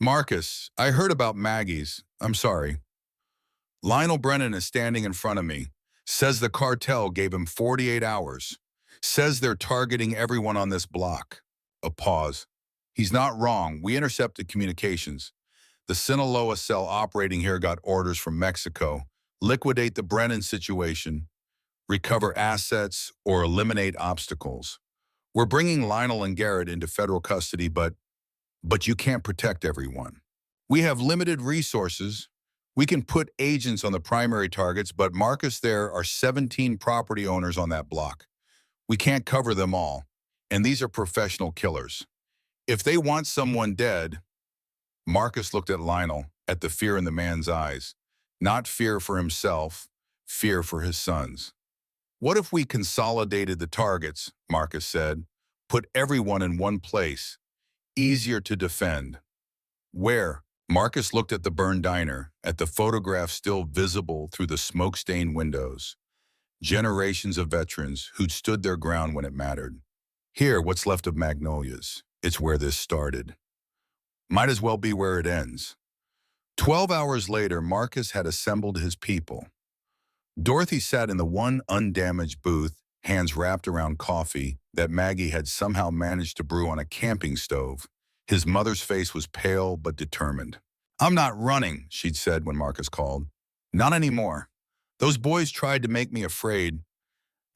Marcus, I heard about Maggie's. I'm sorry. Lionel Brennan is standing in front of me. Says the cartel gave him 48 hours. Says they're targeting everyone on this block. A pause. He's not wrong. We intercepted communications. The Sinaloa cell operating here got orders from Mexico. Liquidate the Brennan situation, recover assets, or eliminate obstacles. We're bringing Lionel and Garrett into federal custody, but you can't protect everyone. We have limited resources. We can put agents on the primary targets, but Marcus, there are 17 property owners on that block. We can't cover them all, and these are professional killers. If they want someone dead, Marcus looked at Lionel, at the fear in the man's eyes. Not fear for himself, fear for his sons. What if we consolidated the targets, Marcus said, put everyone in one place, easier to defend. Where? Marcus looked at the burned diner, at the photographs still visible through the smoke-stained windows. Generations of veterans who'd stood their ground when it mattered. Here, what's left of Magnolias. It's where this started. Might as well be where it ends. 12 hours later, Marcus had assembled his people. Dorothy sat in the one undamaged booth, hands wrapped around coffee that Maggie had somehow managed to brew on a camping stove. His mother's face was pale but determined. I'm not running, she'd said when Marcus called. Not anymore. Those boys tried to make me afraid.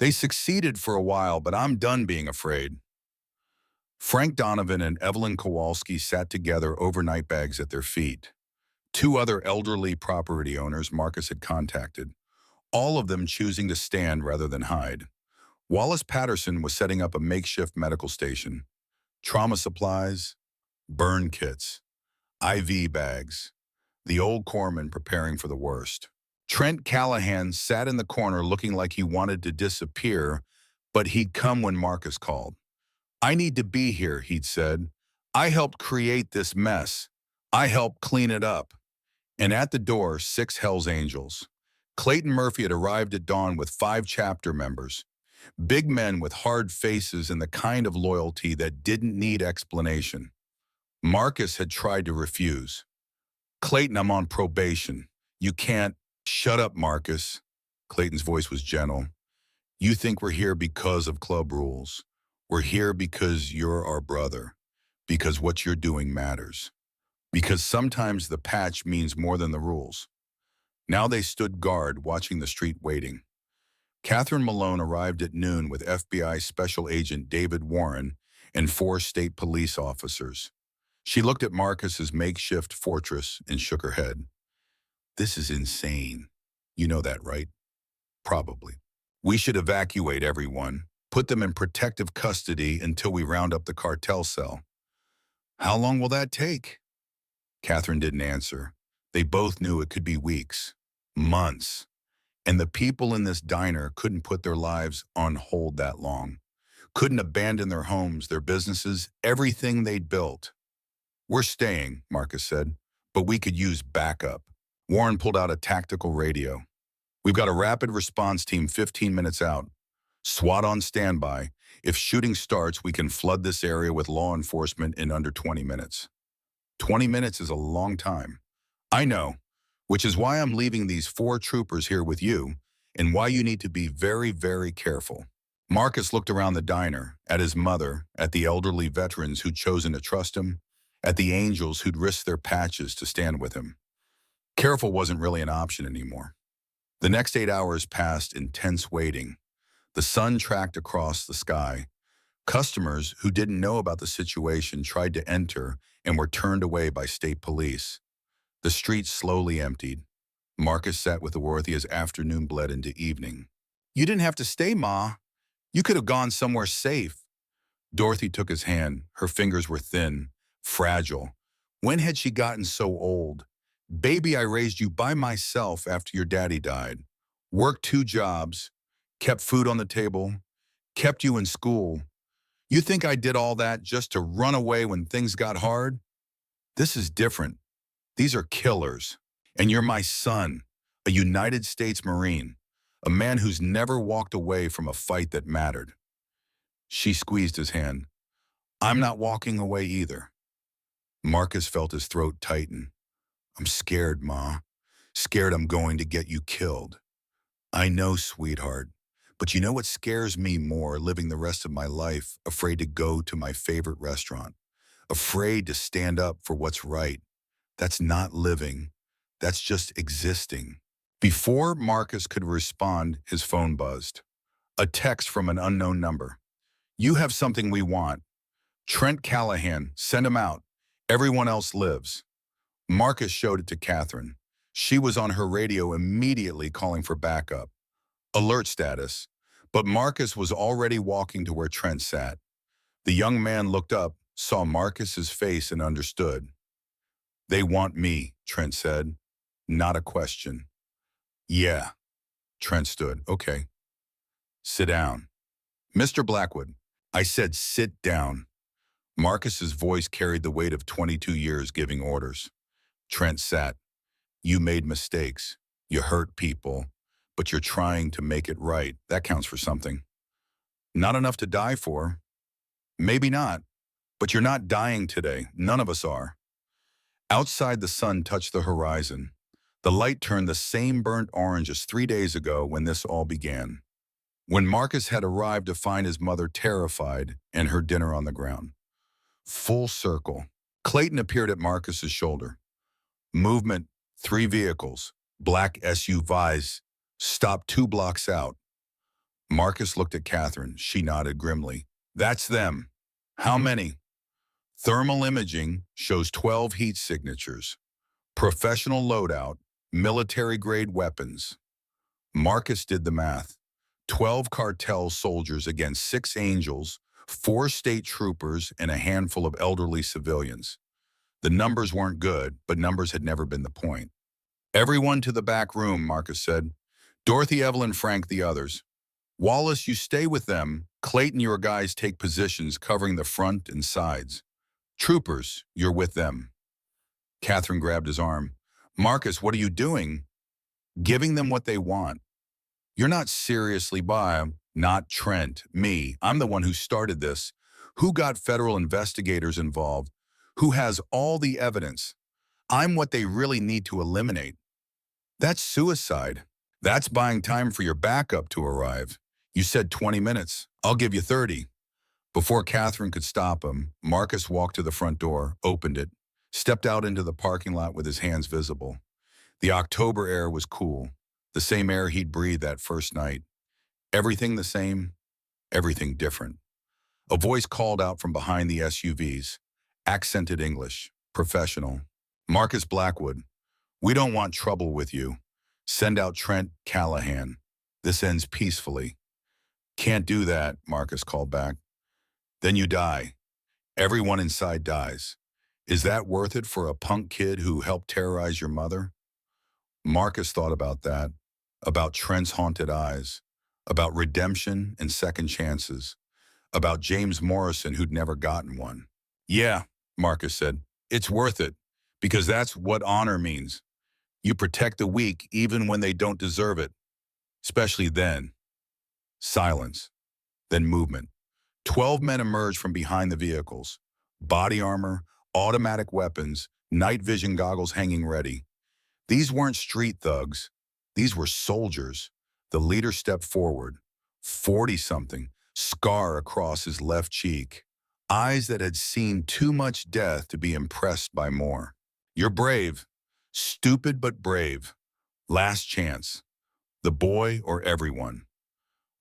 They succeeded for a while, but I'm done being afraid. Frank Donovan and Evelyn Kowalski sat together, overnight bags at their feet. 2 other elderly property owners Marcus had contacted, all of them choosing to stand rather than hide. Wallace Patterson was setting up a makeshift medical station. Trauma supplies, burn kits, IV bags, the old corpsman preparing for the worst. Trent Callahan sat in the corner looking like he wanted to disappear, but he'd come when Marcus called. I need to be here, he'd said. I helped create this mess. I helped clean it up. And at the door, 6 Hells Angels. Clayton Murphy had arrived at dawn with 5 chapter members. Big men with hard faces and the kind of loyalty that didn't need explanation. Marcus had tried to refuse. Clayton, I'm on probation. You can't. Shut up, Marcus. Clayton's voice was gentle. You think we're here because of club rules. We're here because you're our brother. Because what you're doing matters. Because sometimes the patch means more than the rules. Now they stood guard, watching the street waiting. Catherine Malone arrived at noon with FBI Special Agent David Warren and 4 state police officers. She looked at Marcus's makeshift fortress and shook her head. This is insane. You know that, right? Probably. We should evacuate everyone, put them in protective custody until we round up the cartel cell. How long will that take? Catherine didn't answer. They both knew it could be weeks, months, and the people in this diner couldn't put their lives on hold that long, couldn't abandon their homes, their businesses, everything they'd built. We're staying, Marcus said, but we could use backup. Warren pulled out a tactical radio. We've got a rapid response team 15 minutes out. SWAT on standby. If shooting starts, we can flood this area with law enforcement in under 20 minutes. 20 minutes is a long time. I know, which is why I'm leaving these 4 troopers here with you and why you need to be very, very careful. Marcus looked around the diner, at his mother, at the elderly veterans who'd chosen to trust him, at the angels who'd risked their patches to stand with him. Careful wasn't really an option anymore. The next 8 hours passed in tense waiting. The sun tracked across the sky. Customers who didn't know about the situation tried to enter and were turned away by state police. The streets slowly emptied. Marcus sat with Dorothy as afternoon bled into evening. You didn't have to stay, Ma. You could have gone somewhere safe. Dorothy took his hand. Her fingers were thin, fragile. When had she gotten so old? Baby, I raised you by myself after your daddy died. Worked 2 jobs, kept food on the table, kept you in school. You think I did all that just to run away when things got hard? This is different. These are killers. And you're my son, a United States Marine, a man who's never walked away from a fight that mattered. She squeezed his hand. I'm not walking away either. Marcus felt his throat tighten. I'm scared, Ma. Scared I'm going to get you killed. I know, sweetheart. But you know what scares me more, living the rest of my life, afraid to go to my favorite restaurant, afraid to stand up for what's right. That's not living. That's just existing. Before Marcus could respond, his phone buzzed. A text from an unknown number. You have something we want. Trent Callahan, send him out. Everyone else lives. Marcus showed it to Catherine. She was on her radio immediately calling for backup. Alert status. But Marcus was already walking to where Trent sat. The young man looked up, saw Marcus's face, and understood. They want me, Trent said. Not a question. Yeah. Trent stood. Okay. Sit down. Mr. Blackwood, I said sit down. Marcus's voice carried the weight of 22 years giving orders. Trent sat. You made mistakes. You hurt people. But you're trying to make it right. That counts for something. Not enough to die for. Maybe not. But you're not dying today. None of us are. Outside, the sun touched the horizon. The light turned the same burnt orange as 3 days ago when this all began. When Marcus had arrived to find his mother terrified and her dinner on the ground. Full circle. Clayton appeared at Marcus's shoulder. Movement, 3 vehicles, black SUVs, stopped 2 blocks out. Marcus looked at Catherine. She nodded grimly. That's them. How many? Thermal imaging shows 12 heat signatures. Professional loadout, military-grade weapons. Marcus did the math. 12 cartel soldiers against 6 angels, 4 state troopers, and a handful of elderly civilians. The numbers weren't good, but numbers had never been the point. Everyone to the back room, Marcus said. Dorothy, Evelyn, Frank, the others. Wallace, you stay with them. Clayton, your guys take positions covering the front and sides. Troopers, you're with them. Catherine grabbed his arm. Marcus, what are you doing? Giving them what they want. You're not seriously by, not Trent, me. I'm the one who started this. Who got federal investigators involved? Who has all the evidence? I'm what they really need to eliminate. That's suicide. That's buying time for your backup to arrive. You said 20 minutes. I'll give you 30. Before Catherine could stop him, Marcus walked to the front door, opened it, stepped out into the parking lot with his hands visible. The October air was cool, the same air he'd breathed that first night. Everything the same, everything different. A voice called out from behind the SUVs, accented English, professional. Marcus Blackwood, we don't want trouble with you. Send out Trent Callahan. This ends peacefully. Can't do that, Marcus called back. Then you die. Everyone inside dies. Is that worth it for a punk kid who helped terrorize your mother? Marcus thought about that, about Trent's haunted eyes, about redemption and second chances, about James Morrison who'd never gotten one. Yeah, Marcus said, it's worth it, because that's what honor means. You protect the weak even when they don't deserve it, especially then. Silence, then movement. 12 men emerged from behind the vehicles. Body armor, automatic weapons, night vision goggles hanging ready. These weren't street thugs. These were soldiers. The leader stepped forward, 40-something, scar across his left cheek. Eyes that had seen too much death to be impressed by more. You're brave. Stupid but brave. Last chance. The boy or everyone.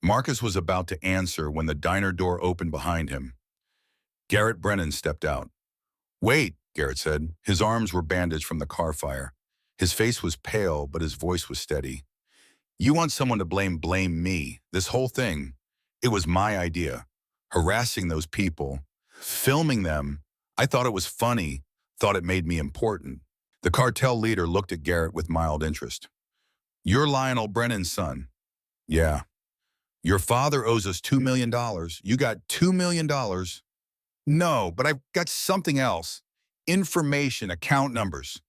Marcus was about to answer when the diner door opened behind him. Garrett Brennan stepped out. Wait, Garrett said. His arms were bandaged from the car fire. His face was pale, but his voice was steady. You want someone to blame me. This whole thing, it was my idea. Harassing those people, filming them. I thought it was funny, thought it made me important. The cartel leader looked at Garrett with mild interest. You're Lionel Brennan's son. Yeah. Your father owes us $2 million. You got $2 million. No, but I've got something else. Information, account numbers.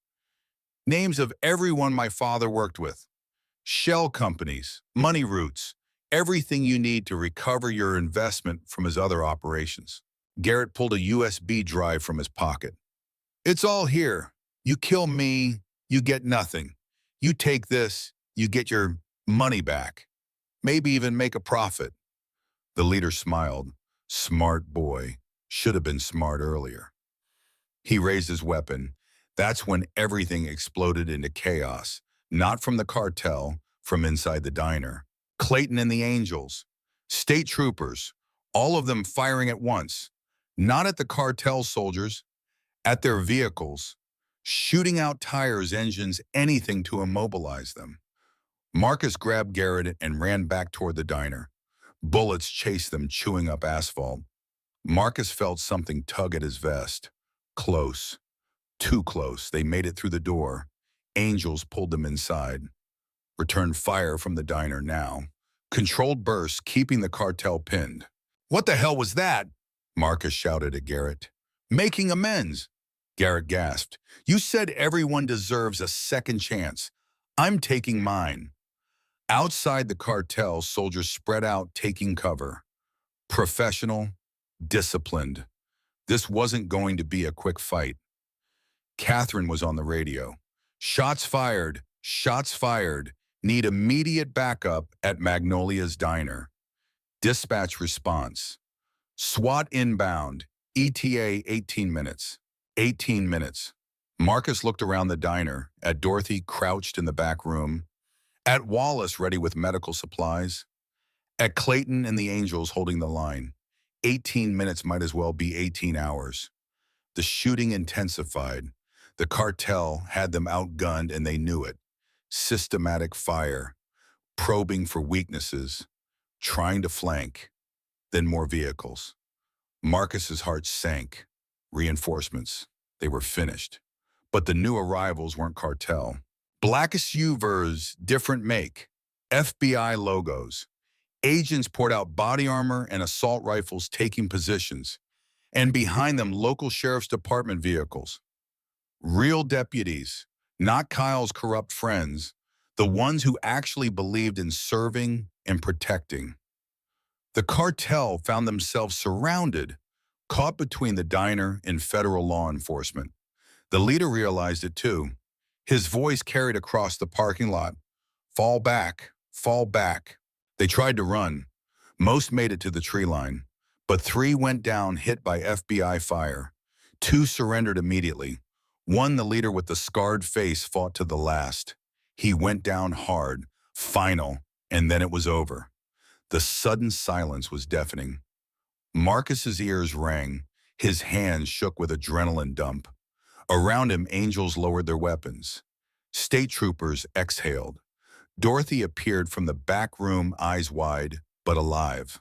Names of everyone my father worked with. Shell companies, money routes, everything you need to recover your investment from his other operations. Garrett pulled a USB drive from his pocket. It's all here. You kill me, you get nothing. You take this, you get your money back. Maybe even make a profit. The leader smiled. Smart boy. Should have been smart earlier. He raised his weapon. That's when everything exploded into chaos. Not from the cartel, from inside the diner. Clayton and the Angels. State troopers. All of them firing at once. Not at the cartel soldiers. At their vehicles. Shooting out tires, engines, anything to immobilize them. Marcus grabbed Garrett and ran back toward the diner. Bullets chased them, chewing up asphalt. Marcus felt something tug at his vest. Close. Too close. They made it through the door. Angels pulled them inside. Returned fire from the diner now. Controlled bursts, keeping the cartel pinned. What the hell was that? Marcus shouted at Garrett. Making amends. Garrett gasped. You said everyone deserves a second chance. I'm taking mine. Outside the cartel, soldiers spread out, taking cover. Professional, disciplined. This wasn't going to be a quick fight. Catherine was on the radio. Shots fired, shots fired. Need immediate backup at Magnolia's diner. Dispatch response. SWAT inbound. ETA 18 minutes. 18 minutes. Marcus looked around the diner, at Dorothy crouched in the back room, at Wallace ready with medical supplies, at Clayton and the Angels holding the line. 18 minutes might as well be 18 hours. The shooting intensified. The cartel had them outgunned and they knew it. Systematic fire, probing for weaknesses, trying to flank, then more vehicles. Marcus's heart sank. Reinforcements. They were finished. But the new arrivals weren't cartel. Black SUVs, different make. FBI logos. Agents poured out body armor and assault rifles taking positions. And behind them, local sheriff's department vehicles. Real deputies, not Kyle's corrupt friends, the ones who actually believed in serving and protecting. The cartel found themselves surrounded, caught between the diner and federal law enforcement. The leader realized it too. His voice carried across the parking lot. Fall back, fall back. They tried to run. Most made it to the tree line, but 3 went down hit by FBI fire. 2 surrendered immediately. One, the leader with the scarred face, fought to the last. He went down hard, final, and then it was over. The sudden silence was deafening. Marcus's ears rang. His hands shook with adrenaline dump. Around him, Angels lowered their weapons. State troopers exhaled. Dorothy appeared from the back room, eyes wide, but alive.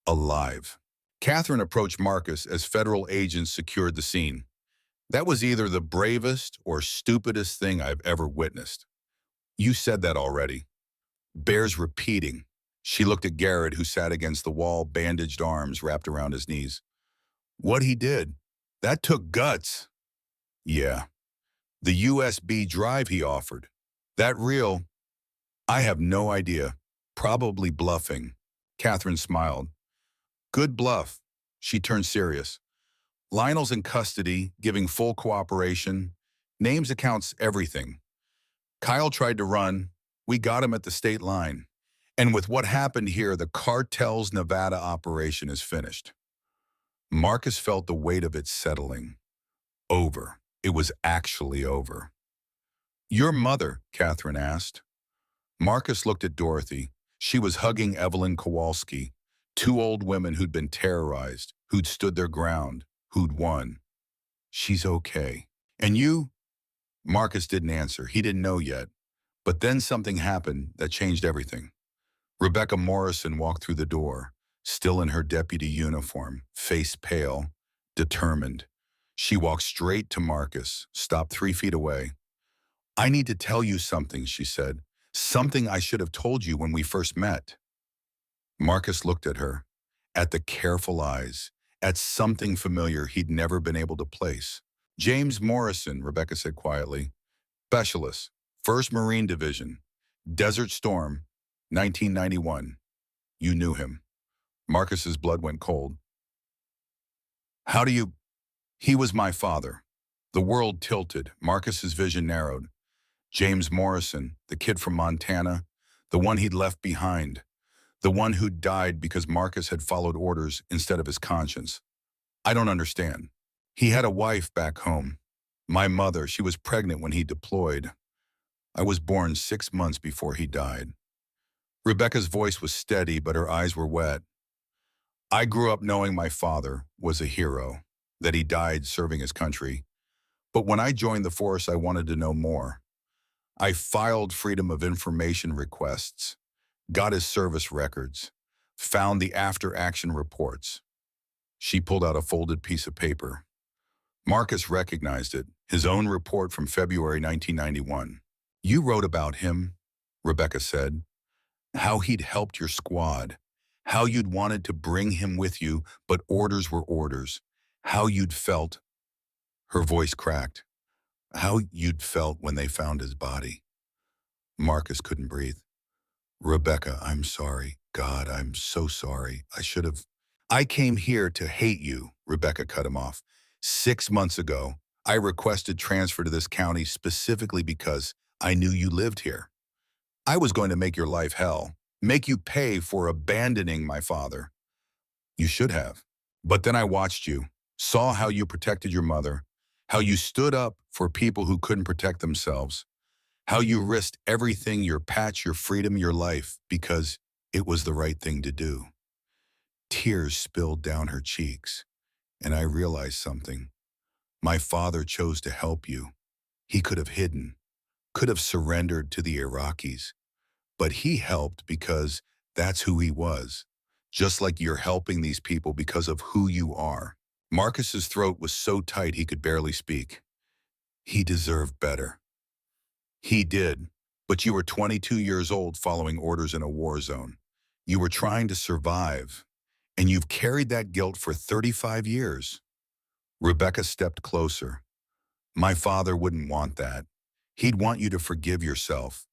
Alive. Catherine approached Marcus as federal agents secured the scene. That was either the bravest or stupidest thing I've ever witnessed. You said that already. Bears repeating. She looked at Garrett, who sat against the wall, bandaged arms wrapped around his knees. What he did, that took guts. Yeah. The USB drive he offered. That real? I have no idea. Probably bluffing. Catherine smiled. Good bluff. She turned serious. Lionel's in custody, giving full cooperation. Names, accounts, everything. Kyle tried to run. We got him at the state line. And with what happened here, the cartel's Nevada operation is finished. Marcus felt the weight of it settling. Over. It was actually over. Your mother, Catherine asked. Marcus looked at Dorothy. She was hugging Evelyn Kowalski, two old women who'd been terrorized, who'd stood their ground, who'd won. She's okay. And you? Marcus didn't answer. He didn't know yet. But then something happened that changed everything. Rebecca Morrison walked through the door, still in her deputy uniform, face pale, determined. She walked straight to Marcus, stopped 3 feet away. I need to tell you something, she said. Something I should have told you when we first met. Marcus looked at her, at the careful eyes, at something familiar he'd never been able to place. James Morrison, Rebecca said quietly. Specialist, 1st Marine Division, Desert Storm, 1991. You knew him. Marcus's blood went cold. How do you... He was my father. The world tilted. Marcus's vision narrowed. James Morrison, the kid from Montana, the one he'd left behind, the one who'd died because Marcus had followed orders instead of his conscience. I don't understand. He had a wife back home. My mother, she was pregnant when he deployed. I was born 6 months before he died. Rebecca's voice was steady, but her eyes were wet. I grew up knowing my father was a hero, that he died serving his country. But when I joined the force, I wanted to know more. I filed Freedom of Information requests, got his service records, found the after-action reports. She pulled out a folded piece of paper. Marcus recognized it, his own report from February 1991. You wrote about him, Rebecca said, how he'd helped your squad, how you'd wanted to bring him with you, but orders were orders, how you'd felt. Her voice cracked. How you'd felt when they found his body. Marcus couldn't breathe. Rebecca, I'm sorry. God, I'm so sorry. I came here to hate you, Rebecca cut him off. 6 months ago, I requested transfer to this county specifically because I knew you lived here. I was going to make your life hell, make you pay for abandoning my father. You should have. But then I watched you, saw how you protected your mother, how you stood up for people who couldn't protect themselves, how you risked everything, your patch, your freedom, your life, because it was the right thing to do. Tears spilled down her cheeks, and I realized something. My father chose to help you. He could have hidden, could have surrendered to the Iraqis, but he helped because that's who he was, just like you're helping these people because of who you are. Marcus's throat was so tight he could barely speak. He deserved better. He did, but you were 22 years old following orders in a war zone. You were trying to survive, and you've carried that guilt for 35 years. Rebecca stepped closer. My father wouldn't want that. He'd want you to forgive yourself,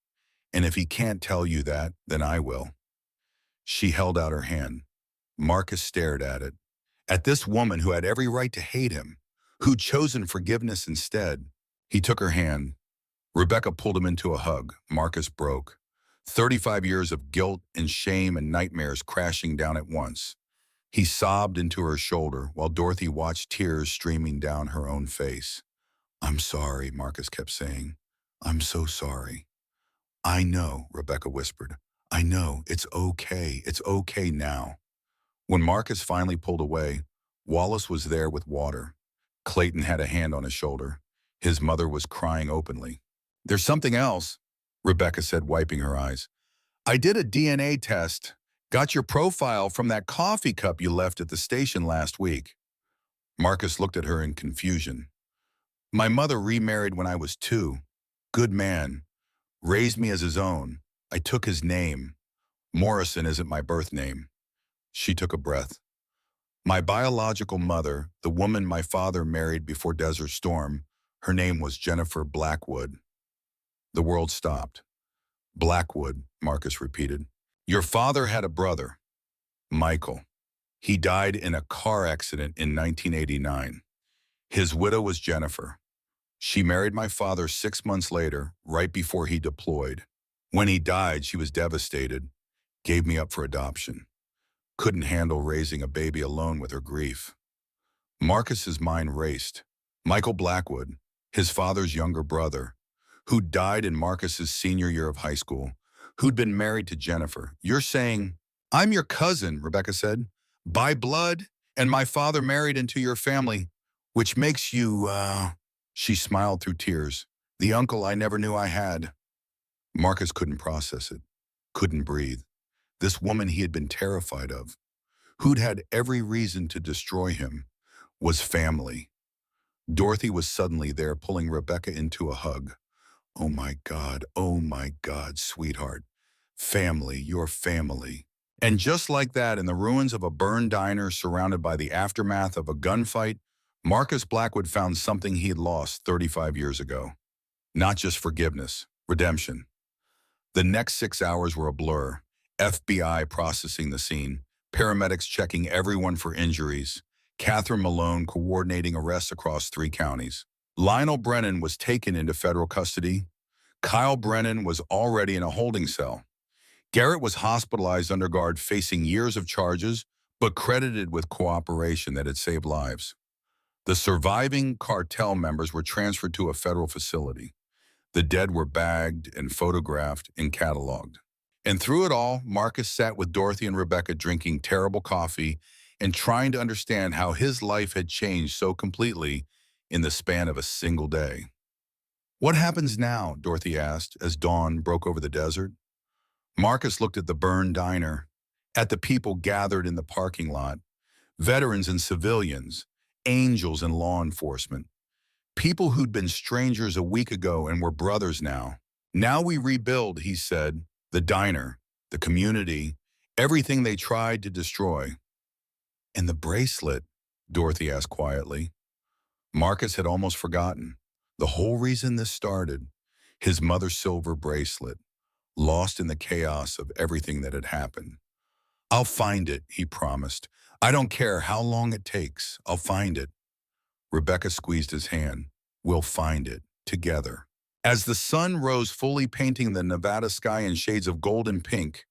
and if he can't tell you that, then I will. She held out her hand. Marcus stared at it, at this woman who had every right to hate him, who'd chosen forgiveness instead. He took her hand. Rebecca pulled him into a hug. Marcus broke. 35 years of guilt and shame and nightmares crashing down at once. He sobbed into her shoulder while Dorothy watched tears streaming down her own face. I'm sorry, Marcus kept saying. I'm so sorry. I know, Rebecca whispered. I know, it's okay. It's okay now. When Marcus finally pulled away, Wallace was there with water. Clayton had a hand on his shoulder. His mother was crying openly. There's something else. Rebecca said, wiping her eyes. I did a DNA test. Got your profile from that coffee cup you left at the station last week. Marcus looked at her in confusion. My mother remarried when I was 2. Good man. Raised me as his own. I took his name. Morrison isn't my birth name. She took a breath. My biological mother, the woman my father married before Desert Storm, her name was Jennifer Blackwood. The world stopped. Blackwood, Marcus repeated. Your father had a brother, Michael. He died in a car accident in 1989. His widow was Jennifer. She married my father 6 months later, right before he deployed. When he died, she was devastated, gave me up for adoption. Couldn't handle raising a baby alone with her grief. Marcus's mind raced. Michael Blackwood, his father's younger brother, who died in Marcus's senior year of high school, who'd been married to Jennifer. You're saying, I'm your cousin, Rebecca said, by blood, and my father married into your family, which makes you, She smiled through tears. The uncle I never knew I had. Marcus couldn't process it, couldn't breathe. This woman he had been terrified of, who'd had every reason to destroy him, was family. Dorothy was suddenly there, pulling Rebecca into a hug. Oh my God, sweetheart. Family, your family. And just like that, in the ruins of a burned diner surrounded by the aftermath of a gunfight, Marcus Blackwood found something he had lost 35 years ago. Not just forgiveness, redemption. The next 6 hours were a blur. FBI processing the scene, paramedics checking everyone for injuries, Catherine Malone coordinating arrests across 3 counties. Lionel Brennan was taken into federal custody. Kyle Brennan was already in a holding cell. Garrett was hospitalized under guard, facing years of charges, but credited with cooperation that had saved lives. The surviving cartel members were transferred to a federal facility. The dead were bagged and photographed and cataloged. And through it all, Marcus sat with Dorothy and Rebecca drinking terrible coffee and trying to understand how his life had changed so completely in the span of a single day. What happens now? Dorothy asked as dawn broke over the desert. Marcus looked at the burned diner, at the people gathered in the parking lot, veterans and civilians, angels and law enforcement, people who'd been strangers a week ago and were brothers now. Now we rebuild, he said, the diner, the community, everything they tried to destroy. And the bracelet, Dorothy asked quietly. Marcus had almost forgotten. The whole reason this started, his mother's silver bracelet, lost in the chaos of everything that had happened. I'll find it, he promised. I don't care how long it takes. I'll find it. Rebecca squeezed his hand. We'll find it, together. As the sun rose, fully painting the Nevada sky in shades of gold and pink,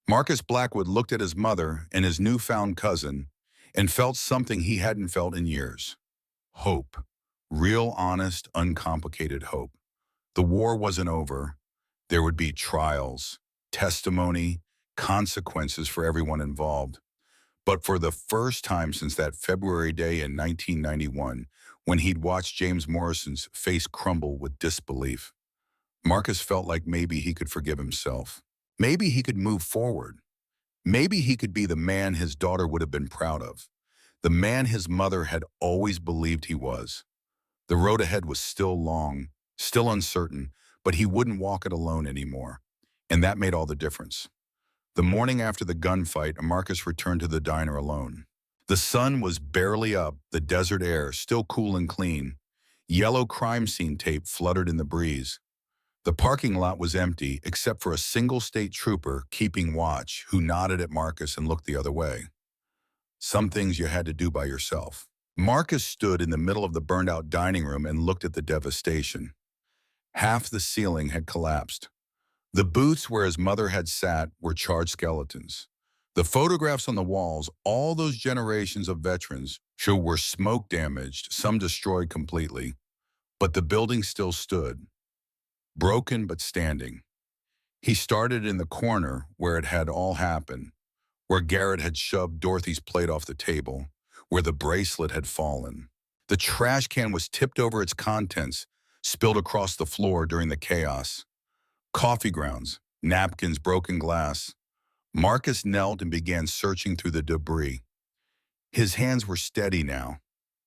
Marcus Blackwood looked at his mother and his newfound cousin and felt something he hadn't felt in years. Hope. Real, honest, uncomplicated hope. The war wasn't over. There would be trials, testimony, consequences for everyone involved. But for the first time since that February day in 1991, when he'd watched James Morrison's face crumble with disbelief, Marcus felt like maybe he could forgive himself. Maybe he could move forward. Maybe he could be the man his daughter would have been proud of. The man his mother had always believed he was. The road ahead was still long, still uncertain, but he wouldn't walk it alone anymore. And that made all the difference. The morning after the gunfight, Marcus returned to the diner alone. The sun was barely up, the desert air still cool and clean. Yellow crime scene tape fluttered in the breeze. The parking lot was empty, except for a single state trooper keeping watch who nodded at Marcus and looked the other way. Some things you had to do by yourself. Marcus stood in the middle of the burned-out dining room and looked at the devastation. Half the ceiling had collapsed. The booths where his mother had sat were charred skeletons. The photographs on the walls, all those generations of veterans, were smoke damaged, some destroyed completely. But the building still stood, broken but standing. He started in the corner where it had all happened, where Garrett had shoved Dorothy's plate off the table, where the bracelet had fallen. The trash can was tipped over its contents, spilled across the floor during the chaos. Coffee grounds, napkins, broken glass. Marcus knelt and began searching through the debris. His hands were steady now,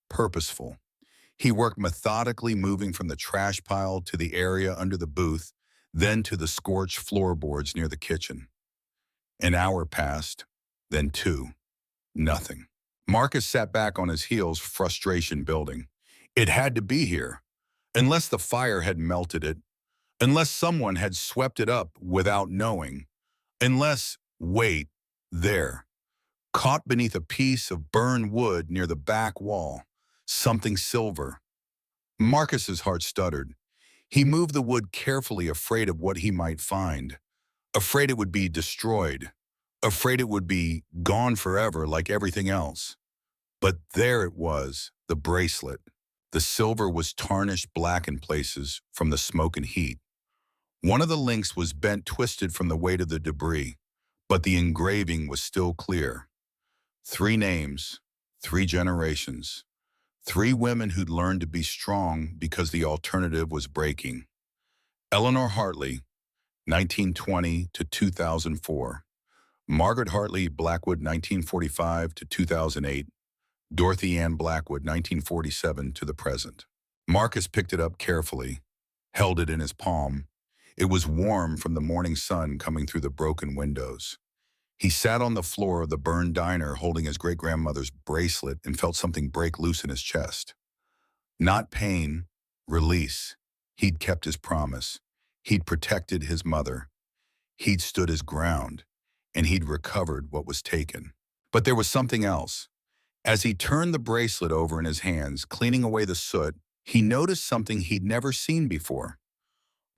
purposeful. He worked methodically, moving from the trash pile to the area under the booth, then to the scorched floorboards near the kitchen. An hour passed, then two. Nothing. Marcus sat back on his heels, frustration building. It had to be here. Unless the fire had melted it, unless someone had swept it up without knowing, unless, wait, there, caught beneath a piece of burned wood near the back wall, something silver. Marcus's heart stuttered. He moved the wood carefully, afraid of what he might find, afraid it would be destroyed, afraid it would be gone forever like everything else. But there it was, the bracelet. The silver was tarnished black in places from the smoke and heat. One of the links was bent, twisted from the weight of the debris, but the engraving was still clear. 3 names, 3 generations, 3 women who'd learned to be strong because the alternative was breaking. Eleanor Hartley, 1920 to 2004. Margaret Hartley Blackwood, 1945 to 2008. Dorothy Ann Blackwood, 1947 to the present. Marcus picked it up carefully, held it in his palm. It was warm from the morning sun coming through the broken windows. He sat on the floor of the burned diner holding his great-grandmother's bracelet and felt something break loose in his chest. Not pain, release. He'd kept his promise. He'd protected his mother. He'd stood his ground, and he'd recovered what was taken. But there was something else. As he turned the bracelet over in his hands, cleaning away the soot, he noticed something he'd never seen before.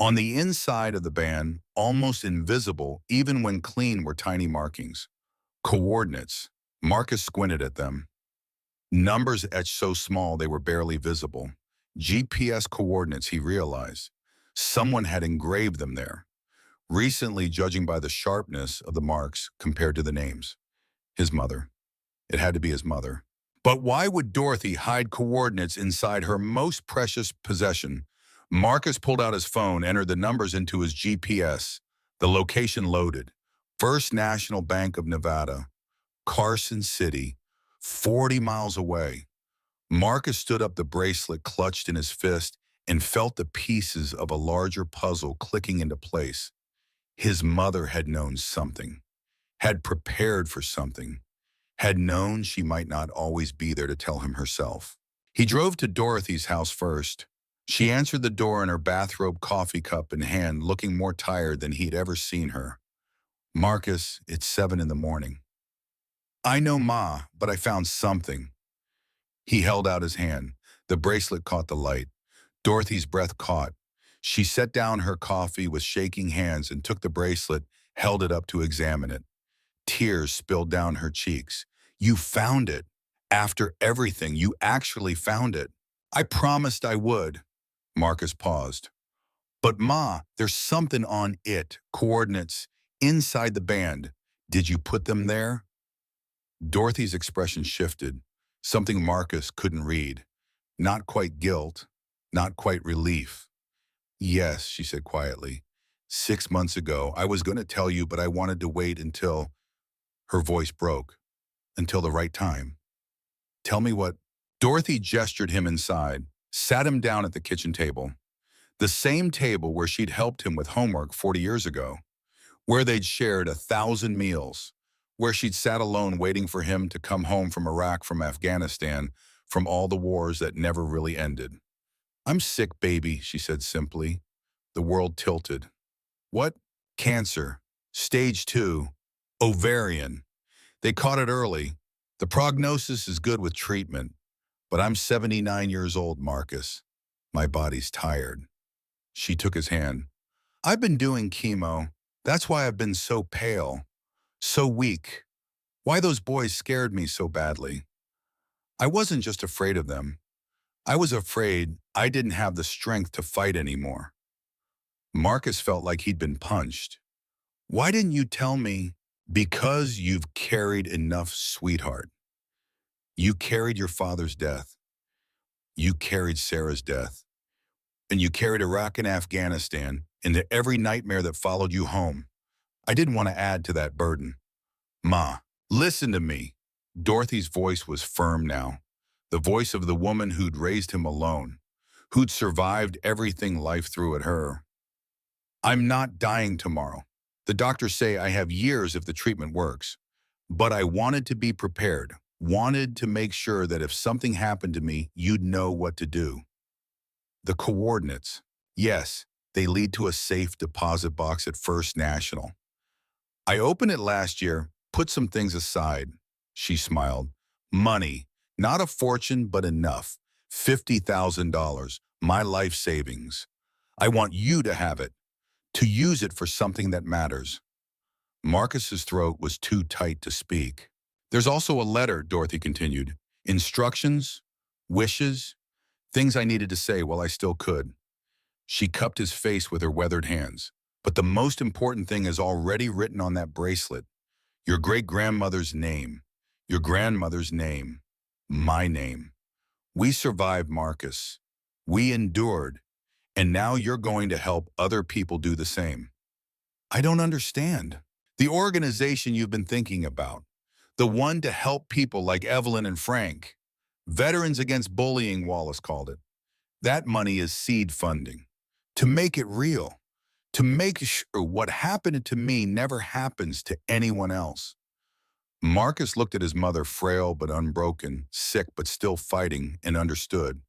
On the inside of the band, almost invisible even when clean, were tiny markings. Coordinates. Marcus squinted at them. Numbers etched so small they were barely visible. GPS coordinates, he realized. Someone had engraved them there. Recently, judging by the sharpness of the marks compared to the names. His mother. It had to be his mother. But why would Dorothy hide coordinates inside her most precious possession? Marcus pulled out his phone, entered the numbers into his GPS. The location loaded. First National Bank of Nevada, Carson City, 40 miles away. Marcus stood up, the bracelet clutched in his fist, and felt the pieces of a larger puzzle clicking into place. His mother had known something, had prepared for something, had known she might not always be there to tell him herself. He drove to Dorothy's house first. She answered the door in her bathrobe, coffee cup in hand, looking more tired than he'd ever seen her. Marcus, it's 7 in the morning. I know, Ma, but I found something. He held out his hand. The bracelet caught the light. Dorothy's breath caught. She set down her coffee with shaking hands and took the bracelet, held it up to examine it. Tears spilled down her cheeks. You found it. After everything, you actually found it. I promised I would. Marcus paused. But Ma, there's something on it. Coordinates inside the band. Did you put them there? Dorothy's expression shifted. Something Marcus couldn't read. Not quite guilt, not quite relief. Yes, she said quietly. 6 months ago, I was going to tell you, but I wanted to wait until... Her voice broke. Until the right time. Tell me what... Dorothy gestured him inside, sat him down at the kitchen table. The same table where she'd helped him with homework 40 years ago. Where they'd shared 1,000 meals. Where she'd sat alone waiting for him to come home from Iraq, from Afghanistan, from all the wars that never really ended. I'm sick, baby, she said simply. The world tilted. What? Cancer. Stage 2. Ovarian. They caught it early. The prognosis is good with treatment. But I'm 79 years old, Marcus. My body's tired. She took his hand. I've been doing chemo. That's why I've been so pale, so weak. Why those boys scared me so badly. I wasn't just afraid of them. I was afraid I didn't have the strength to fight anymore. Marcus felt like he'd been punched. Why didn't you tell me? Because you've carried enough, sweetheart. You carried your father's death. You carried Sarah's death. And you carried Iraq and Afghanistan. into every nightmare that followed you home. I didn't want to add to that burden. Ma, listen to me. Dorothy's voice was firm now, the voice of the woman who'd raised him alone, who'd survived everything life threw at her. I'm not dying tomorrow. The doctors say I have years if the treatment works. But I wanted to be prepared, wanted to make sure that if something happened to me, you'd know what to do. The coordinates. Yes, they lead to a safe deposit box at First National. I opened it last year, put some things aside. She smiled. Money, not a fortune, but enough. $50,000, my life savings. I want you to have it, to use it for something that matters. Marcus's throat was too tight to speak. There's also a letter, Dorothy continued. Instructions, wishes, things I needed to say while I still could. She cupped his face with her weathered hands. But the most important thing is already written on that bracelet. Your great-grandmother's name. Your grandmother's name. My name. We survived, Marcus. We endured. And now you're going to help other people do the same. I don't understand. The organization you've been thinking about. The one to help people like Evelyn and Frank. Veterans Against Bullying, Wallace called it. That money is seed funding. To make it real. To make sure what happened to me never happens to anyone else. Marcus looked at his mother, frail but unbroken, sick but still fighting, and understood.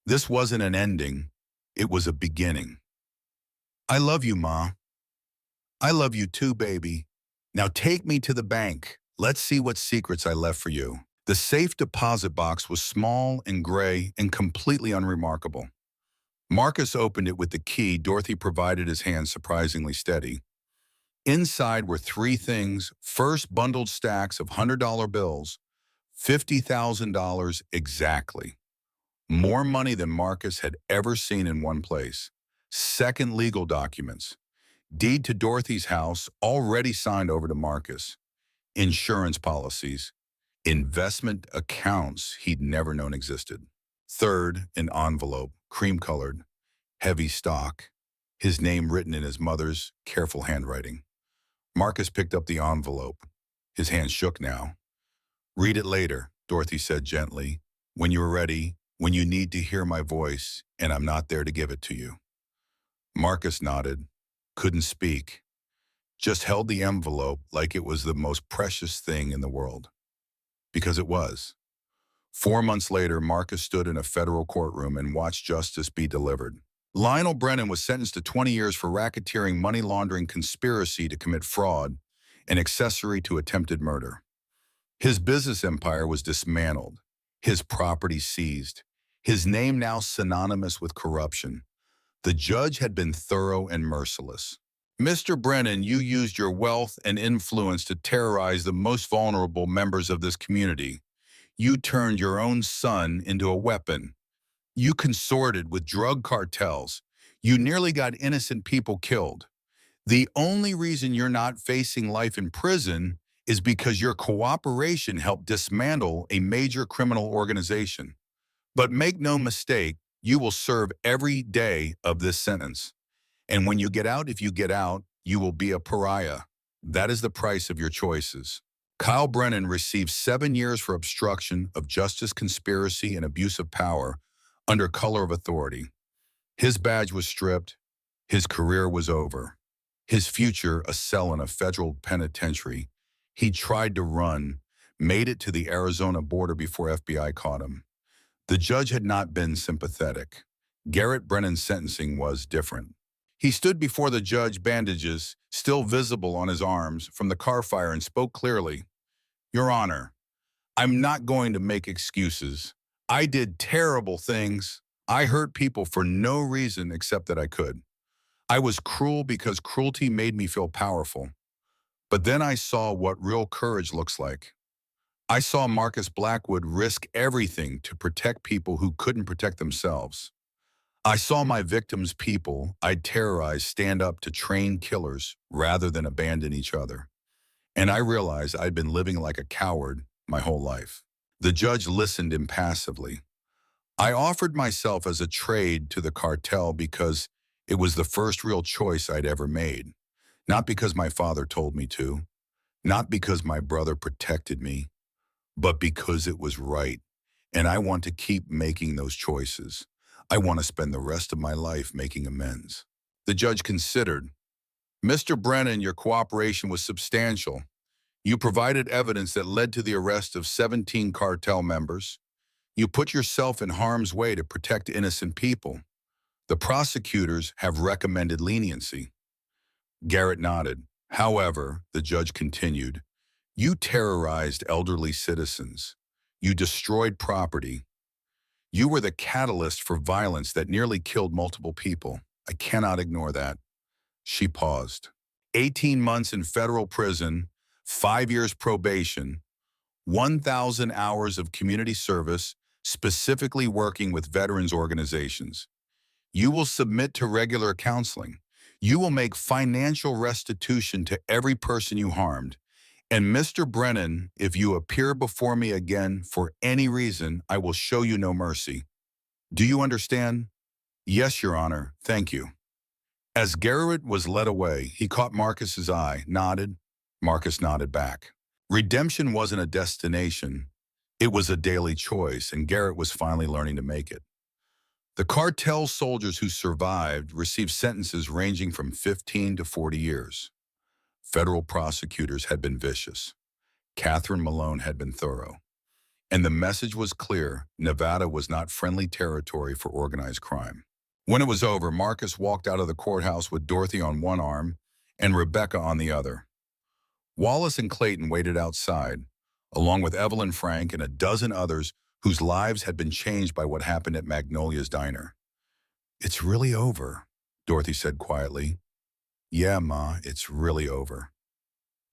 This wasn't an ending. It was a beginning. I love you, Ma. I love you too, baby. Now take me to the bank. Let's see what secrets I left for you. The safe deposit box was small and gray and completely unremarkable. Marcus opened it with the key Dorothy provided, his hand surprisingly steady. Inside were three things: first, bundled stacks of $100 bills, $50,000 exactly. More money than Marcus had ever seen in one place. Second, legal documents. Deed to Dorothy's house, already signed over to Marcus. Insurance policies. Investment accounts he'd never known existed. Third, an envelope, cream-colored, heavy stock, his name written in his mother's careful handwriting. Marcus picked up the envelope. His hand shook now. Read it later, Dorothy said gently. When you're ready, when you need to hear my voice, and I'm not there to give it to you. Marcus nodded, couldn't speak, just held the envelope like it was the most precious thing in the world. Because it was. 4 months later, Marcus stood in a federal courtroom and watched justice be delivered. Lionel Brennan was sentenced to 20 years for racketeering, money laundering, conspiracy to commit fraud, and accessory to attempted murder. His business empire was dismantled, his property seized, his name now synonymous with corruption. The judge had been thorough and merciless. Mr. Brennan, you used your wealth and influence to terrorize the most vulnerable members of this community. You turned your own son into a weapon. You consorted with drug cartels. You nearly got innocent people killed. The only reason you're not facing life in prison is because your cooperation helped dismantle a major criminal organization. But make no mistake, you will serve every day of this sentence. And when you get out, if you get out, you will be a pariah. That is the price of your choices. Kyle Brennan received 7 years for obstruction of justice, conspiracy, and abuse of power under color of authority. His badge was stripped. His career was over. His future, a cell in a federal penitentiary. He tried to run, made it to the Arizona border before FBI caught him. The judge had not been sympathetic. Garrett Brennan's sentencing was different. He stood before the judge, bandages still visible on his arms from the car fire, and spoke clearly. Your Honor, I'm not going to make excuses. I did terrible things. I hurt people for no reason except that I could. I was cruel because cruelty made me feel powerful. But then I saw what real courage looks like. I saw Marcus Blackwood risk everything to protect people who couldn't protect themselves. I saw my victims' people I'd terrorized stand up to train killers rather than abandon each other. And I realized I'd been living like a coward my whole life. The judge listened impassively. I offered myself as a trade to the cartel because It was the first real choice I'd ever made. Not because my father told me to, not because my brother protected me, but because it was right. And I want to keep making those choices. I want to spend the rest of my life making amends. The judge considered, Mr. Brennan, your cooperation was substantial. You provided evidence that led to the arrest of 17 cartel members. You put yourself in harm's way to protect innocent people. The prosecutors have recommended leniency. Garrett nodded. However, the judge continued, you terrorized elderly citizens. You destroyed property. You were the catalyst for violence that nearly killed multiple people. I cannot ignore that. She paused. 18 months in federal prison, 5 years probation, 1,000 hours of community service, specifically working with veterans organizations. You will submit to regular counseling. You will make financial restitution to every person you harmed. And Mr. Brennan, if you appear before me again for any reason, I will show you no mercy. Do you understand? Yes, Your Honor. Thank you. As Garrett was led away, he caught Marcus's eye, nodded. Marcus nodded back. Redemption wasn't a destination. It was a daily choice, and Garrett was finally learning to make it. The cartel soldiers who survived received sentences ranging from 15 to 40 years. Federal prosecutors had been vicious. Catherine Malone had been thorough. And the message was clear: Nevada was not friendly territory for organized crime. When it was over, Marcus walked out of the courthouse with Dorothy on one arm and Rebecca on the other. Wallace and Clayton waited outside, along with Evelyn Frank and a dozen others whose lives had been changed by what happened at Magnolia's diner. It's really over, Dorothy said quietly. Yeah, Ma, it's really over.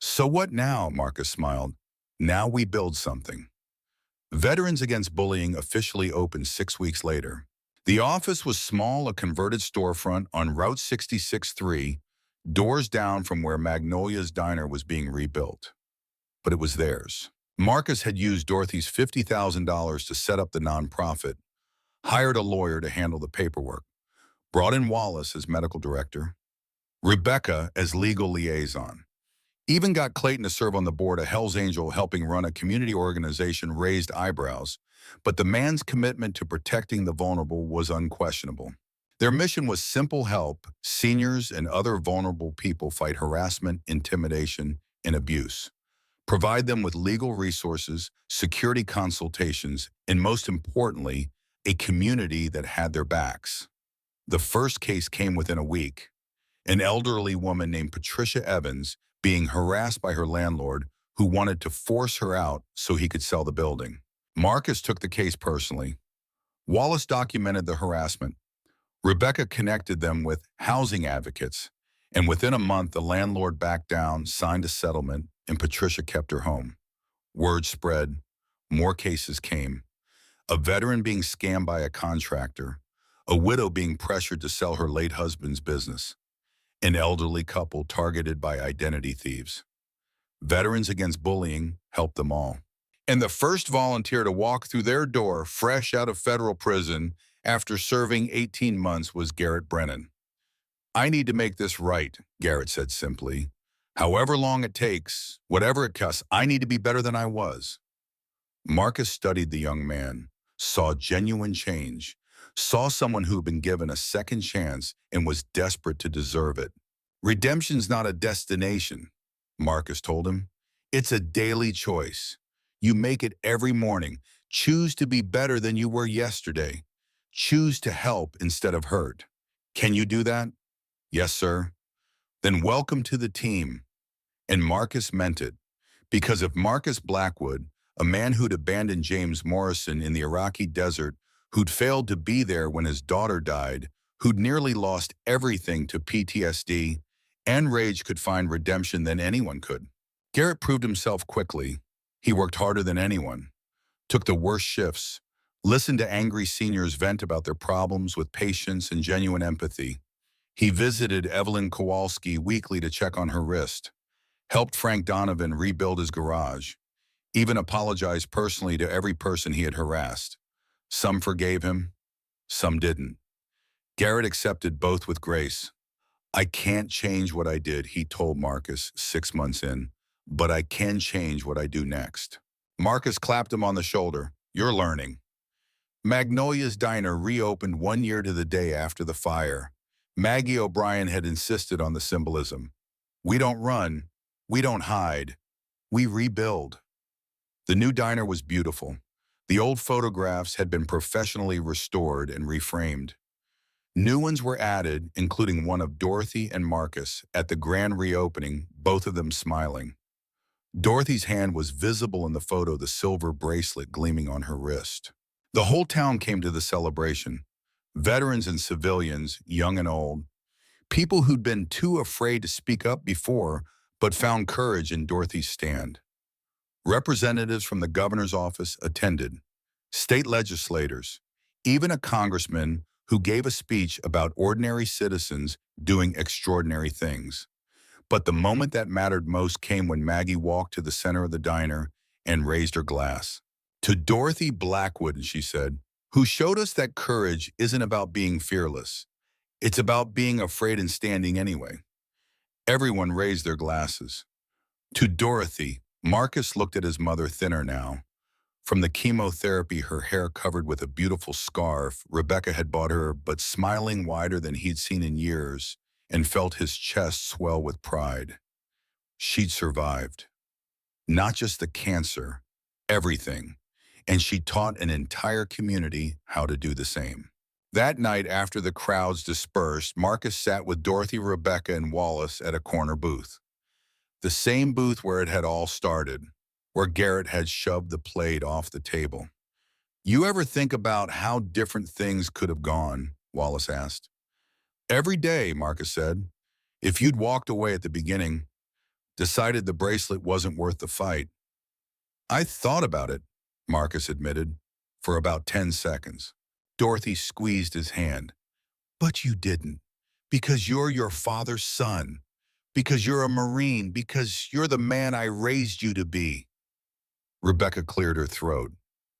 So what now? Marcus smiled. Now we build something. Veterans Against Bullying officially opened 6 weeks later. The office was small, a converted storefront on Route 66-3, doors down from where Magnolia's diner was being rebuilt. But it was theirs. Marcus had used Dorothy's $50,000 to set up the nonprofit, hired a lawyer to handle the paperwork, brought in Wallace as medical director, Rebecca as legal liaison. Even got Clayton to serve on the board of Hell's Angel, helping run a community organization raised eyebrows, but the man's commitment to protecting the vulnerable was unquestionable. Their mission was simple: help seniors and other vulnerable people fight harassment, intimidation, and abuse. Provide them with legal resources, security consultations, and most importantly, a community that had their backs. The first case came within a week. An elderly woman named Patricia Evans being harassed by her landlord, who wanted to force her out so he could sell the building. Marcus took the case personally. Wallace documented the harassment. Rebecca connected them with housing advocates, and within a month the landlord backed down, signed a settlement, and Patricia kept her home. Word spread. More cases came. A veteran being scammed by a contractor, a widow being pressured to sell her late husband's business, an elderly couple targeted by identity thieves. Veterans Against Bullying helped them all. And the first volunteer to walk through their door fresh out of federal prison after serving 18 months was Garrett Brennan. I need to make this right, Garrett said simply. However long it takes, whatever it costs, I need to be better than I was. Marcus studied the young man, saw genuine change, saw someone who had been given a second chance and was desperate to deserve it. Redemption's not a destination, Marcus told him. It's a daily choice. You make it every morning. Choose to be better than you were yesterday. Choose to help instead of hurt. Can you do that? Yes, sir. Then welcome to the team. And Marcus meant it. Because if Marcus Blackwood, a man who'd abandoned James Morrison in the Iraqi desert, who'd failed to be there when his daughter died, who'd nearly lost everything to PTSD and rage, could find redemption, then anyone could. Garrett proved himself quickly. He worked harder than anyone, took the worst shifts, listened to angry seniors vent about their problems with patience and genuine empathy. He visited Evelyn Kowalski weekly to check on her wrist, helped Frank Donovan rebuild his garage, even apologized personally to every person he had harassed. Some forgave him, some didn't. Garrett accepted both with grace. I can't change what I did, he told Marcus 6 months in, but I can change what I do next. Marcus clapped him on the shoulder. You're learning. Magnolia's Diner reopened 1 year to the day after the fire. Maggie O'Brien had insisted on the symbolism. We don't run, we don't hide, we rebuild. The new diner was beautiful. The old photographs had been professionally restored and reframed. New ones were added, including one of Dorothy and Marcus at the grand reopening, both of them smiling. Dorothy's hand was visible in the photo, the silver bracelet gleaming on her wrist. The whole town came to the celebration. Veterans and civilians, young and old. People who'd been too afraid to speak up before, but found courage in Dorothy's stand. Representatives from the governor's office attended. State legislators, even a congressman who gave a speech about ordinary citizens doing extraordinary things. But the moment that mattered most came when Maggie walked to the center of the diner and raised her glass. To Dorothy Blackwood, she said, who showed us that courage isn't about being fearless. It's about being afraid and standing anyway. Everyone raised their glasses. To Dorothy, Marcus looked at his mother, thinner now. From the chemotherapy, her hair covered with a beautiful scarf Rebecca had bought her, but smiling wider than he'd seen in years, and felt his chest swell with pride. She'd survived. Not just the cancer, everything. And she taught an entire community how to do the same. That night, after the crowds dispersed, Marcus sat with Dorothy, Rebecca, and Wallace at a corner booth. The same booth where it had all started, where Garrett had shoved the plate off the table. You ever think about how different things could have gone? Wallace asked. Every day, Marcus said. If you'd walked away at the beginning, decided the bracelet wasn't worth the fight. I thought about it, Marcus admitted, for about 10 seconds. Dorothy squeezed his hand. But you didn't, because you're your father's son, because you're a Marine, because you're the man I raised you to be. Rebecca cleared her throat.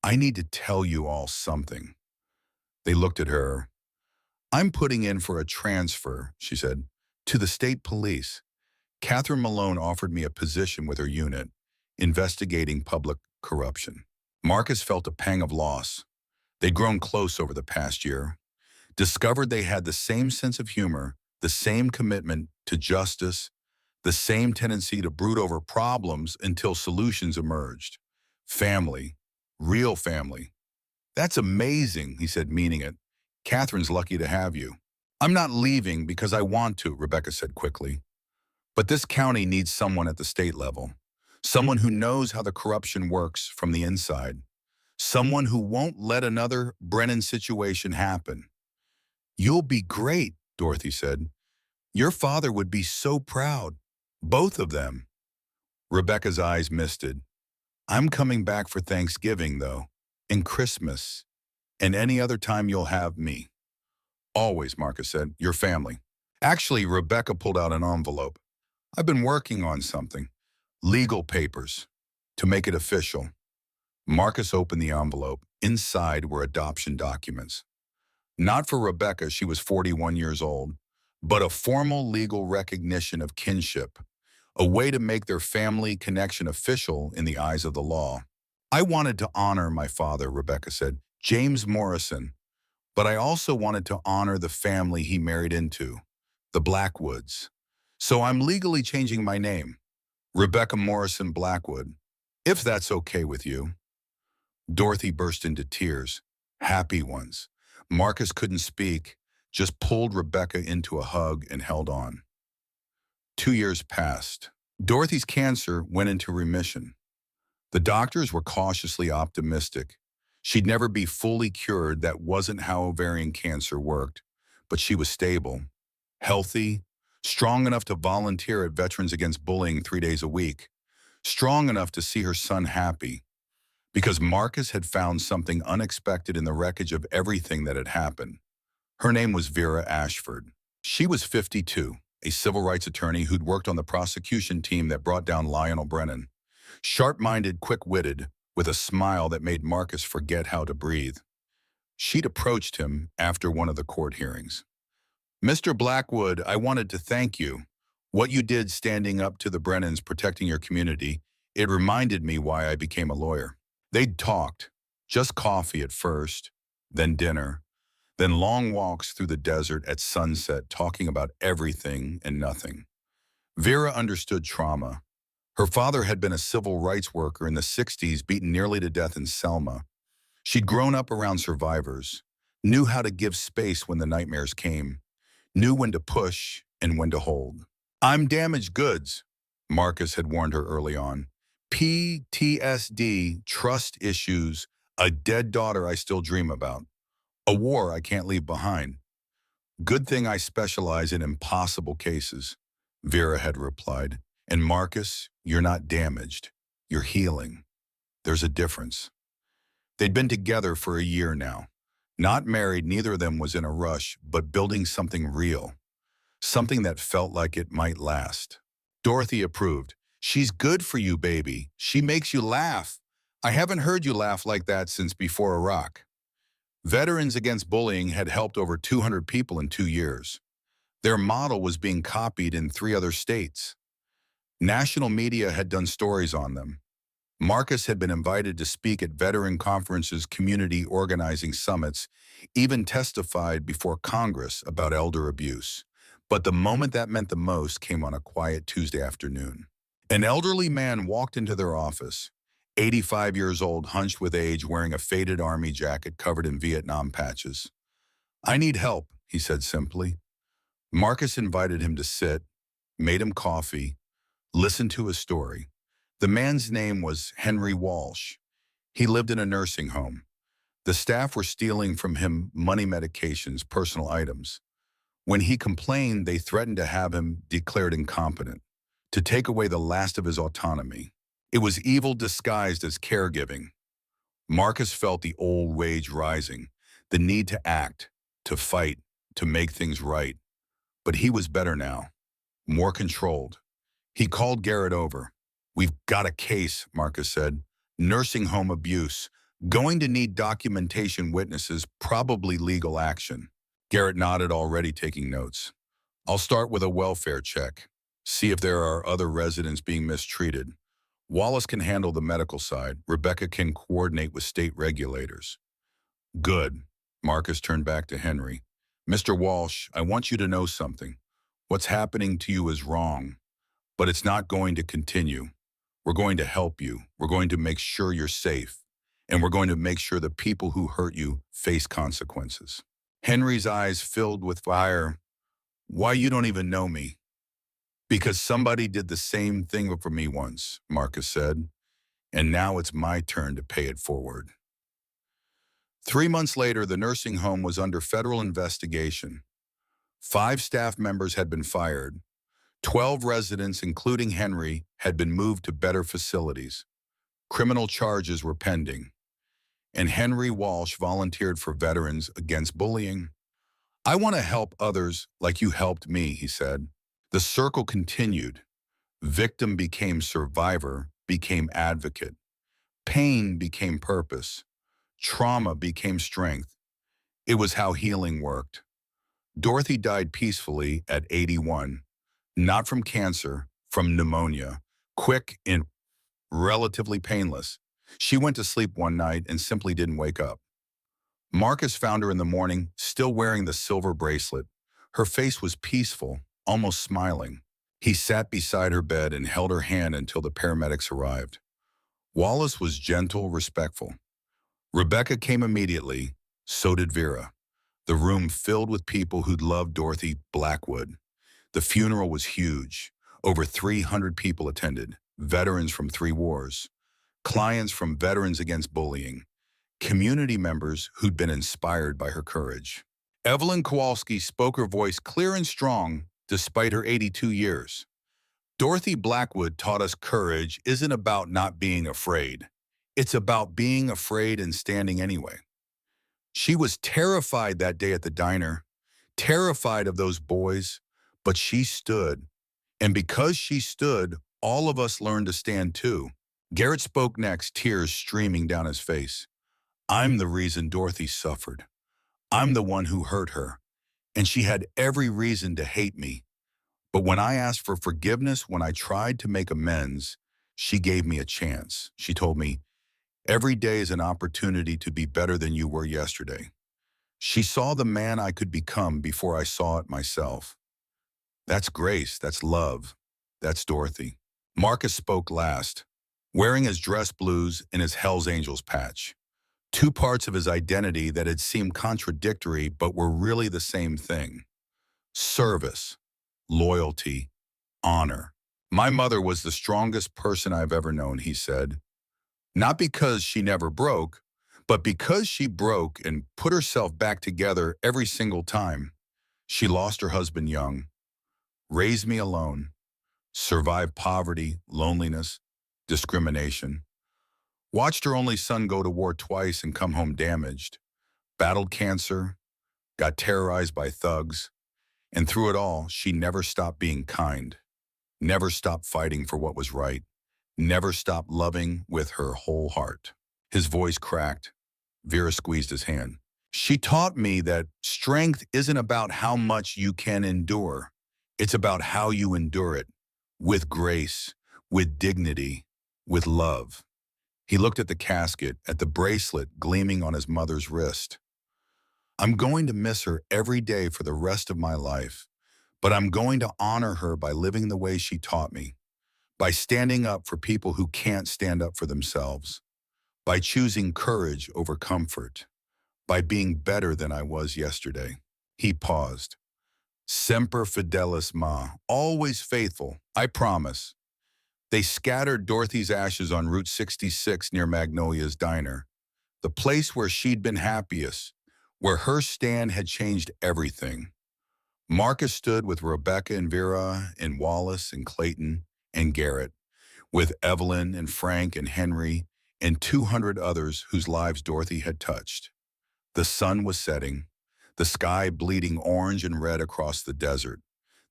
I need to tell you all something. They looked at her. I'm putting in for a transfer, she said, to the state police. Catherine Malone offered me a position with her unit, investigating public corruption. Marcus felt a pang of loss. They'd grown close over the past year, discovered they had the same sense of humor, the same commitment to justice, the same tendency to brood over problems until solutions emerged. Family, real family. That's amazing, he said, meaning it. Catherine's lucky to have you. I'm not leaving because I want to, Rebecca said quickly. But this county needs someone at the state level. Someone who knows how the corruption works from the inside. Someone who won't let another Brennan situation happen. You'll be great, Dorothy said. Your father would be so proud. Both of them. Rebecca's eyes misted. I'm coming back for Thanksgiving, though, and Christmas, and any other time you'll have me. Always, Marcus said, your family. Actually, Rebecca pulled out an envelope. I've been working on something. Legal papers. To make it official. Marcus opened the envelope. Inside were adoption documents. Not for Rebecca, she was 41 years old, but a formal legal recognition of kinship, a way to make their family connection official in the eyes of the law. I wanted to honor my father, Rebecca said, James Morrison, but I also wanted to honor the family he married into, the Blackwoods. So I'm legally changing my name, Rebecca Morrison Blackwood, if that's okay with you. Dorothy burst into tears, happy ones. Marcus couldn't speak, just pulled Rebecca into a hug and held on. 2 years passed. Dorothy's cancer went into remission. The doctors were cautiously optimistic. She'd never be fully cured. That wasn't how ovarian cancer worked, but she was stable, healthy, strong enough to volunteer at Veterans Against Bullying 3 days a week, strong enough to see her son happy, because Marcus had found something unexpected in the wreckage of everything that had happened. Her name was Vera Ashford. She was 52, a civil rights attorney who'd worked on the prosecution team that brought down Lionel Brennan. Sharp-minded, quick-witted, with a smile that made Marcus forget how to breathe. She'd approached him after one of the court hearings. "Mr. Blackwood, I wanted to thank you. What you did standing up to the Brennans protecting your community, it reminded me why I became a lawyer." They'd talked, just coffee at first, then dinner, then long walks through the desert at sunset talking about everything and nothing. Vera understood trauma. Her father had been a civil rights worker in the 60s, beaten nearly to death in Selma. She'd grown up around survivors, knew how to give space when the nightmares came, knew when to push and when to hold. "I'm damaged goods," Marcus had warned her early on. "PTSD, trust issues, a dead daughter I still dream about, a war I can't leave behind. Good thing I specialize in impossible cases," Vera had replied. "And Marcus, you're not damaged. You're healing. There's a difference." They'd been together for a year now. Not married, neither of them was in a rush, but building something real. Something that felt like it might last. Dorothy approved. "She's good for you, baby. She makes you laugh. I haven't heard you laugh like that since before Iraq." Veterans Against Bullying had helped over 200 people in 2 years. Their model was being copied in 3 other states. National media had done stories on them. Marcus had been invited to speak at veteran conferences, community organizing summits, even testified before Congress about elder abuse. But the moment that meant the most came on a quiet Tuesday afternoon. An elderly man walked into their office, 85 years old, hunched with age, wearing a faded army jacket covered in Vietnam patches. "I need help," he said simply. Marcus invited him to sit, made him coffee, listened to his story. The man's name was Henry Walsh. He lived in a nursing home. The staff were stealing from him money, medications, personal items. When he complained, they threatened to have him declared incompetent, to take away the last of his autonomy. It was evil disguised as caregiving. Marcus felt the old rage rising, the need to act, to fight, to make things right. But he was better now, more controlled. He called Garrett over. "We've got a case," Marcus said. "Nursing home abuse. Going to need documentation, witnesses, probably legal action." Garrett nodded, already taking notes. "I'll start with a welfare check. See if there are other residents being mistreated. Wallace can handle the medical side. Rebecca can coordinate with state regulators." "Good." Marcus turned back to Henry. "Mr. Walsh, I want you to know something. What's happening to you is wrong, but it's not going to continue. We're going to help you. We're going to make sure you're safe. And we're going to make sure the people who hurt you face consequences." Henry's eyes filled with fire. "Why, you don't even know me." "Because somebody did the same thing for me once," Marcus said. "And now it's my turn to pay it forward." 3 months later, the nursing home was under federal investigation. 5 staff members had been fired. 12 residents, including Henry, had been moved to better facilities. Criminal charges were pending. And Henry Walsh volunteered for Veterans Against Bullying. "I want to help others like you helped me," he said. The circle continued. Victim became survivor, became advocate. Pain became purpose. Trauma became strength. It was how healing worked. Dorothy died peacefully at 81, not from cancer, from pneumonia, quick and relatively painless. She went to sleep one night and simply didn't wake up. Marcus found her in the morning, still wearing the silver bracelet. Her face was peaceful, almost smiling. He sat beside her bed and held her hand until the paramedics arrived. Wallace was gentle, respectful. Rebecca came immediately, so did Vera. The room filled with people who'd loved Dorothy Blackwood. The funeral was huge. Over 300 people attended, veterans from 3 wars, clients from Veterans Against Bullying, community members who'd been inspired by her courage. Evelyn Kowalski spoke, her voice clear and strong despite her 82 years. "Dorothy Blackwood taught us courage isn't about not being afraid. It's about being afraid and standing anyway." She was terrified that day at the diner, terrified of those boys, but she stood. And because she stood, all of us learned to stand too. Garrett spoke next, tears streaming down his face. I'm the reason Dorothy suffered. I'm the one who hurt her, and she had every reason to hate me. But when I asked for forgiveness, when I tried to make amends, she gave me a chance. She told me, every day is an opportunity to be better than you were yesterday. She saw the man I could become before I saw it myself. That's grace, that's love, that's Dorothy. Marcus spoke last, wearing his dress blues and his Hell's Angels patch. Two parts of his identity that had seemed contradictory but were really the same thing. Service, loyalty, honor. My mother was the strongest person I've ever known, he said. Not because she never broke, but because she broke and put herself back together every single time. She lost her husband young, raised me alone, survived poverty, loneliness, discrimination, watched her only son go to war twice and come home damaged, battled cancer, got terrorized by thugs, and through it all, she never stopped being kind, never stopped fighting for what was right, never stopped loving with her whole heart. His voice cracked. Vera squeezed his hand. She taught me that strength isn't about how much you can endure. It's about how you endure it, with grace, with dignity, with love. He looked at the casket, at the bracelet gleaming on his mother's wrist. I'm going to miss her every day for the rest of my life, but I'm going to honor her by living the way she taught me, by standing up for people who can't stand up for themselves, by choosing courage over comfort, by being better than I was yesterday. He paused. Semper fidelis ma, always faithful, I promise. They scattered Dorothy's ashes on Route 66 near Magnolia's Diner, the place where she'd been happiest, where her stand had changed everything. Marcus stood with Rebecca and Vera and Wallace and Clayton and Garrett, with Evelyn and Frank and Henry and 200 others whose lives Dorothy had touched. The sun was setting, the sky bleeding orange and red across the desert,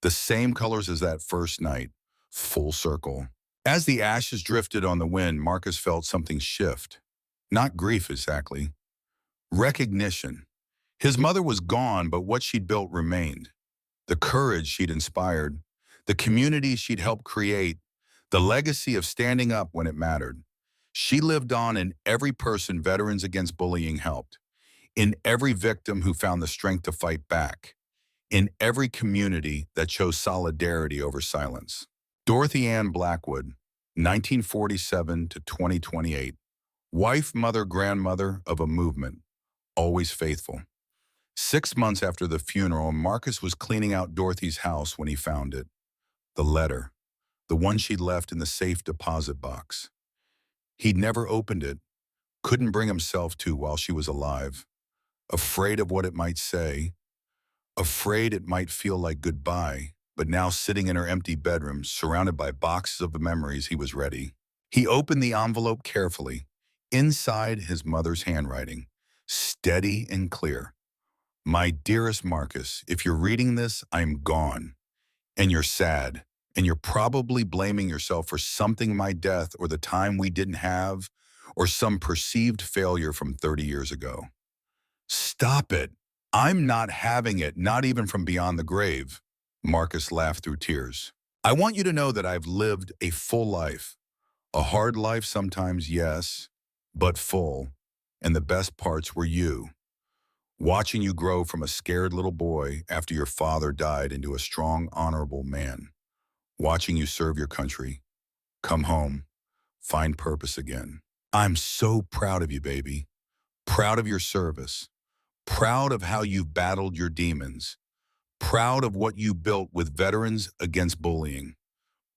the same colors as that first night, full circle. As the ashes drifted on the wind, Marcus felt something shift. Not grief exactly. Recognition. His mother was gone, but what she'd built remained. The courage she'd inspired, the community she'd helped create, the legacy of standing up when it mattered. She lived on in every person Veterans Against Bullying helped, in every victim who found the strength to fight back, in every community that chose solidarity over silence. Dorothy Ann Blackwood, 1947 to 2028, wife, mother, grandmother of a movement, always faithful. 6 months after the funeral, Marcus was cleaning out Dorothy's house when he found it. The letter, the one she'd left in the safe deposit box. He'd never opened it, couldn't bring himself to while she was alive, afraid of what it might say, afraid it might feel like goodbye, but now sitting in her empty bedroom, surrounded by boxes of memories, he was ready. He opened the envelope carefully. Inside, his mother's handwriting, steady and clear. My dearest Marcus, if you're reading this, I'm gone. And you're sad. And you're probably blaming yourself for something, my death or the time we didn't have, or some perceived failure from 30 years ago. Stop it. I'm not having it, not even from beyond the grave. Marcus laughed through tears. I want you to know that I've lived a full life. A hard life sometimes, yes, but full. And the best parts were you. Watching you grow from a scared little boy after your father died into a strong, honorable man. Watching you serve your country, come home, find purpose again. I'm so proud of you, baby. Proud of your service. Proud of how you've battled your demons. Proud of what you built with Veterans Against Bullying.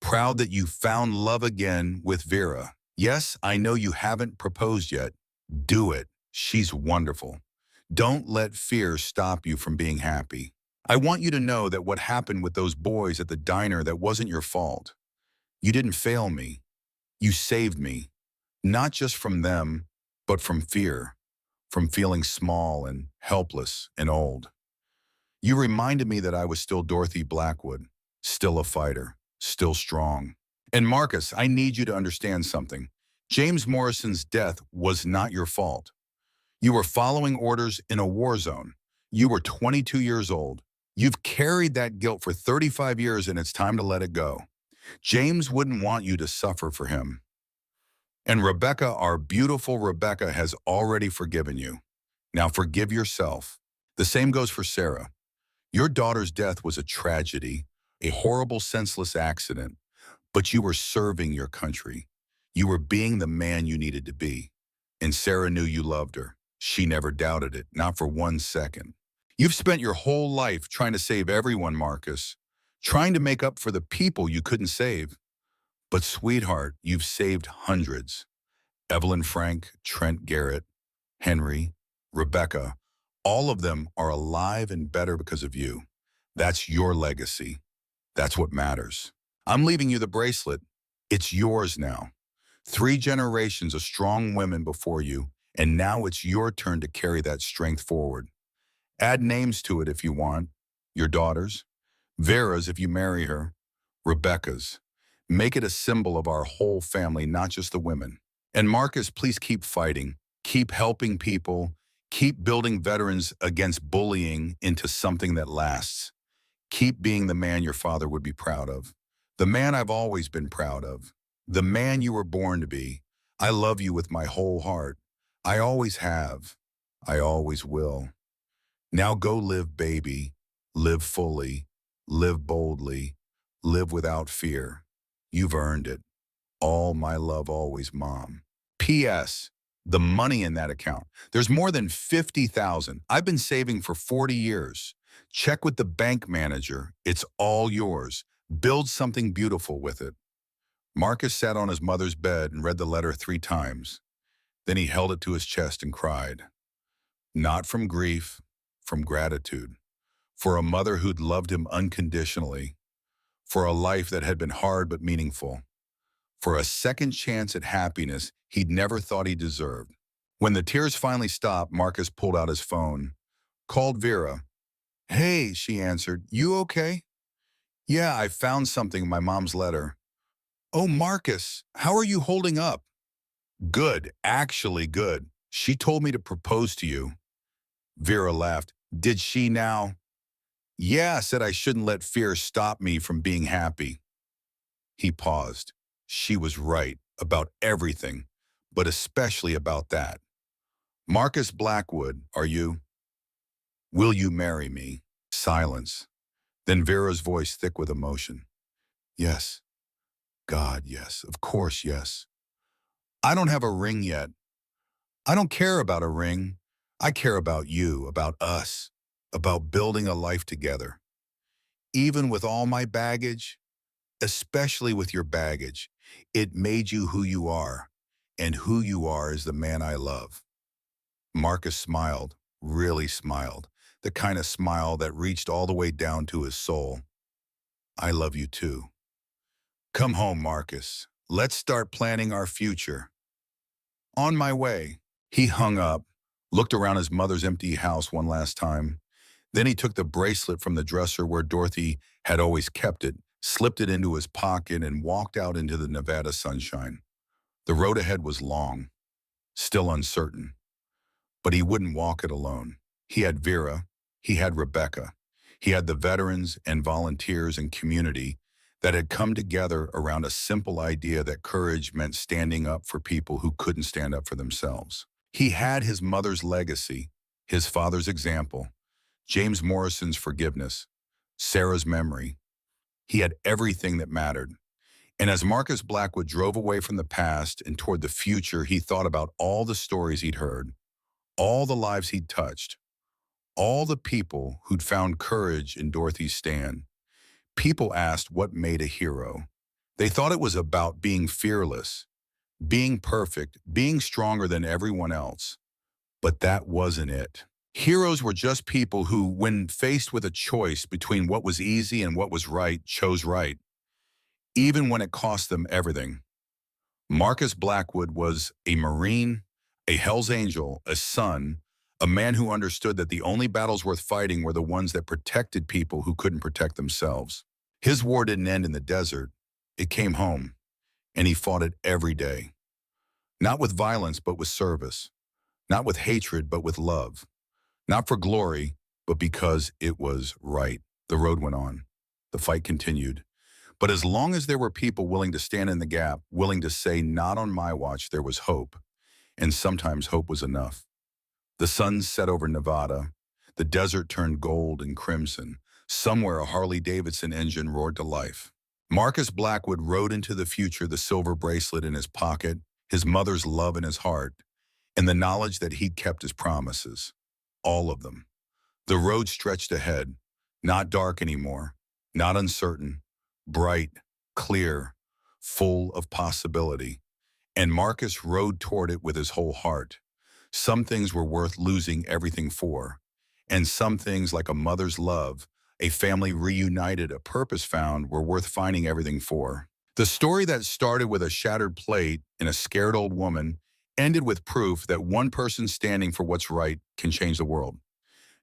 Proud that you found love again with Vera. Yes, I know you haven't proposed yet. Do it. She's wonderful. Don't let fear stop you from being happy. I want you to know that what happened with those boys at the diner, that wasn't your fault. You didn't fail me. You saved me. Not just from them, but from fear, from feeling small and helpless and old. You reminded me that I was still Dorothy Blackwood, still a fighter, still strong. And Marcus, I need you to understand something. James Morrison's death was not your fault. You were following orders in a war zone. You were 22 years old. You've carried that guilt for 35 years and it's time to let it go. James wouldn't want you to suffer for him. And Rebecca, our beautiful Rebecca, has already forgiven you. Now forgive yourself. The same goes for Sarah. Your daughter's death was a tragedy, a horrible, senseless accident, but you were serving your country. You were being the man you needed to be. And Sarah knew you loved her. She never doubted it, not for 1 second. You've spent your whole life trying to save everyone, Marcus, trying to make up for the people you couldn't save. But sweetheart, you've saved hundreds. Evelyn Frank, Trent Garrett, Henry, Rebecca, all of them are alive and better because of you. That's your legacy. That's what matters. I'm leaving you the bracelet. It's yours now. 3 generations of strong women before you, and now it's your turn to carry that strength forward. Add names to it if you want. Your daughters, Vera's if you marry her, Rebecca's. Make it a symbol of our whole family, not just the women. And Marcus, please keep fighting. Keep helping people. Keep building veterans against bullying into something that lasts. Keep being the man your father would be proud of. The man I've always been proud of. The man you were born to be. I love you with my whole heart. I always have. I always will. Now go live, baby. Live fully. Live boldly. Live without fear. You've earned it. All my love always, Mom. P.S. The money in that account. There's more than 50,000. I've been saving for 40 years. Check with the bank manager. It's all yours. Build something beautiful with it. Marcus sat on his mother's bed and read the letter 3 times. Then he held it to his chest and cried. Not from grief, from gratitude. For a mother who'd loved him unconditionally. For a life that had been hard but meaningful. For a second chance at happiness he'd never thought he deserved. When the tears finally stopped, Marcus pulled out his phone, called Vera. Hey, she answered, you okay? Yeah, I found something in my mom's letter. Oh, Marcus, how are you holding up? Good, actually good. She told me to propose to you. Vera laughed. Did she now? Yeah, said I shouldn't let fear stop me from being happy. He paused. She was right about everything, but especially about that. Marcus Blackwood, are you? Will you marry me? Silence. Then Vera's voice thick with emotion. Yes. God, yes. Of course, yes. I don't have a ring yet. I don't care about a ring. I care about you, about us, about building a life together. Even with all my baggage, especially with your baggage, it made you who you are, and who you are is the man I love. Marcus smiled, really smiled, the kind of smile that reached all the way down to his soul. I love you too. Come home, Marcus. Let's start planning our future. On my way. He hung up, looked around his mother's empty house one last time. Then he took the bracelet from the dresser where Dorothy had always kept it, slipped it into his pocket, and walked out into the Nevada sunshine. The road ahead was long, still uncertain, but he wouldn't walk it alone. He had Vera, he had Rebecca, he had the veterans and volunteers and community that had come together around a simple idea that courage meant standing up for people who couldn't stand up for themselves. He had his mother's legacy, his father's example, James Morrison's forgiveness, Sarah's memory. He had everything that mattered. And as Marcus Blackwood drove away from the past and toward the future, he thought about all the stories he'd heard, all the lives he'd touched, all the people who'd found courage in Dorothy's stand. People asked what made a hero. They thought it was about being fearless, being perfect, being stronger than everyone else. But that wasn't it. Heroes were just people who, when faced with a choice between what was easy and what was right, chose right, even when it cost them everything. Marcus Blackwood was a Marine, a Hell's Angel, a son, a man who understood that the only battles worth fighting were the ones that protected people who couldn't protect themselves. His war didn't end in the desert. It came home, and he fought it every day. Not with violence, but with service. Not with hatred, but with love. Not for glory, but because it was right. The road went on. The fight continued. But as long as there were people willing to stand in the gap, willing to say, not on my watch, there was hope. And sometimes hope was enough. The sun set over Nevada. The desert turned gold and crimson. Somewhere a Harley-Davidson engine roared to life. Marcus Blackwood rode into the future, the silver bracelet in his pocket, his mother's love in his heart, and the knowledge that he'd kept his promises. All of them. The road stretched ahead, not dark anymore, not uncertain, bright, clear, full of possibility. And Marcus rode toward it with his whole heart. Some things were worth losing everything for, and some things, like a mother's love, a family reunited, a purpose found, were worth finding everything for. The story that started with a shattered plate and a scared old woman ended with proof that one person standing for what's right can change the world.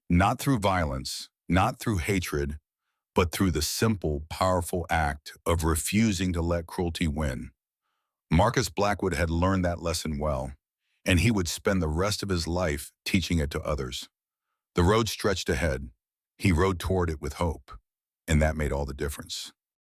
Not through violence, not through hatred, but through the simple, powerful act of refusing to let cruelty win. Marcus Blackwood had learned that lesson well, and he would spend the rest of his life teaching it to others. The road stretched ahead. He rode toward it with hope, and that made all the difference.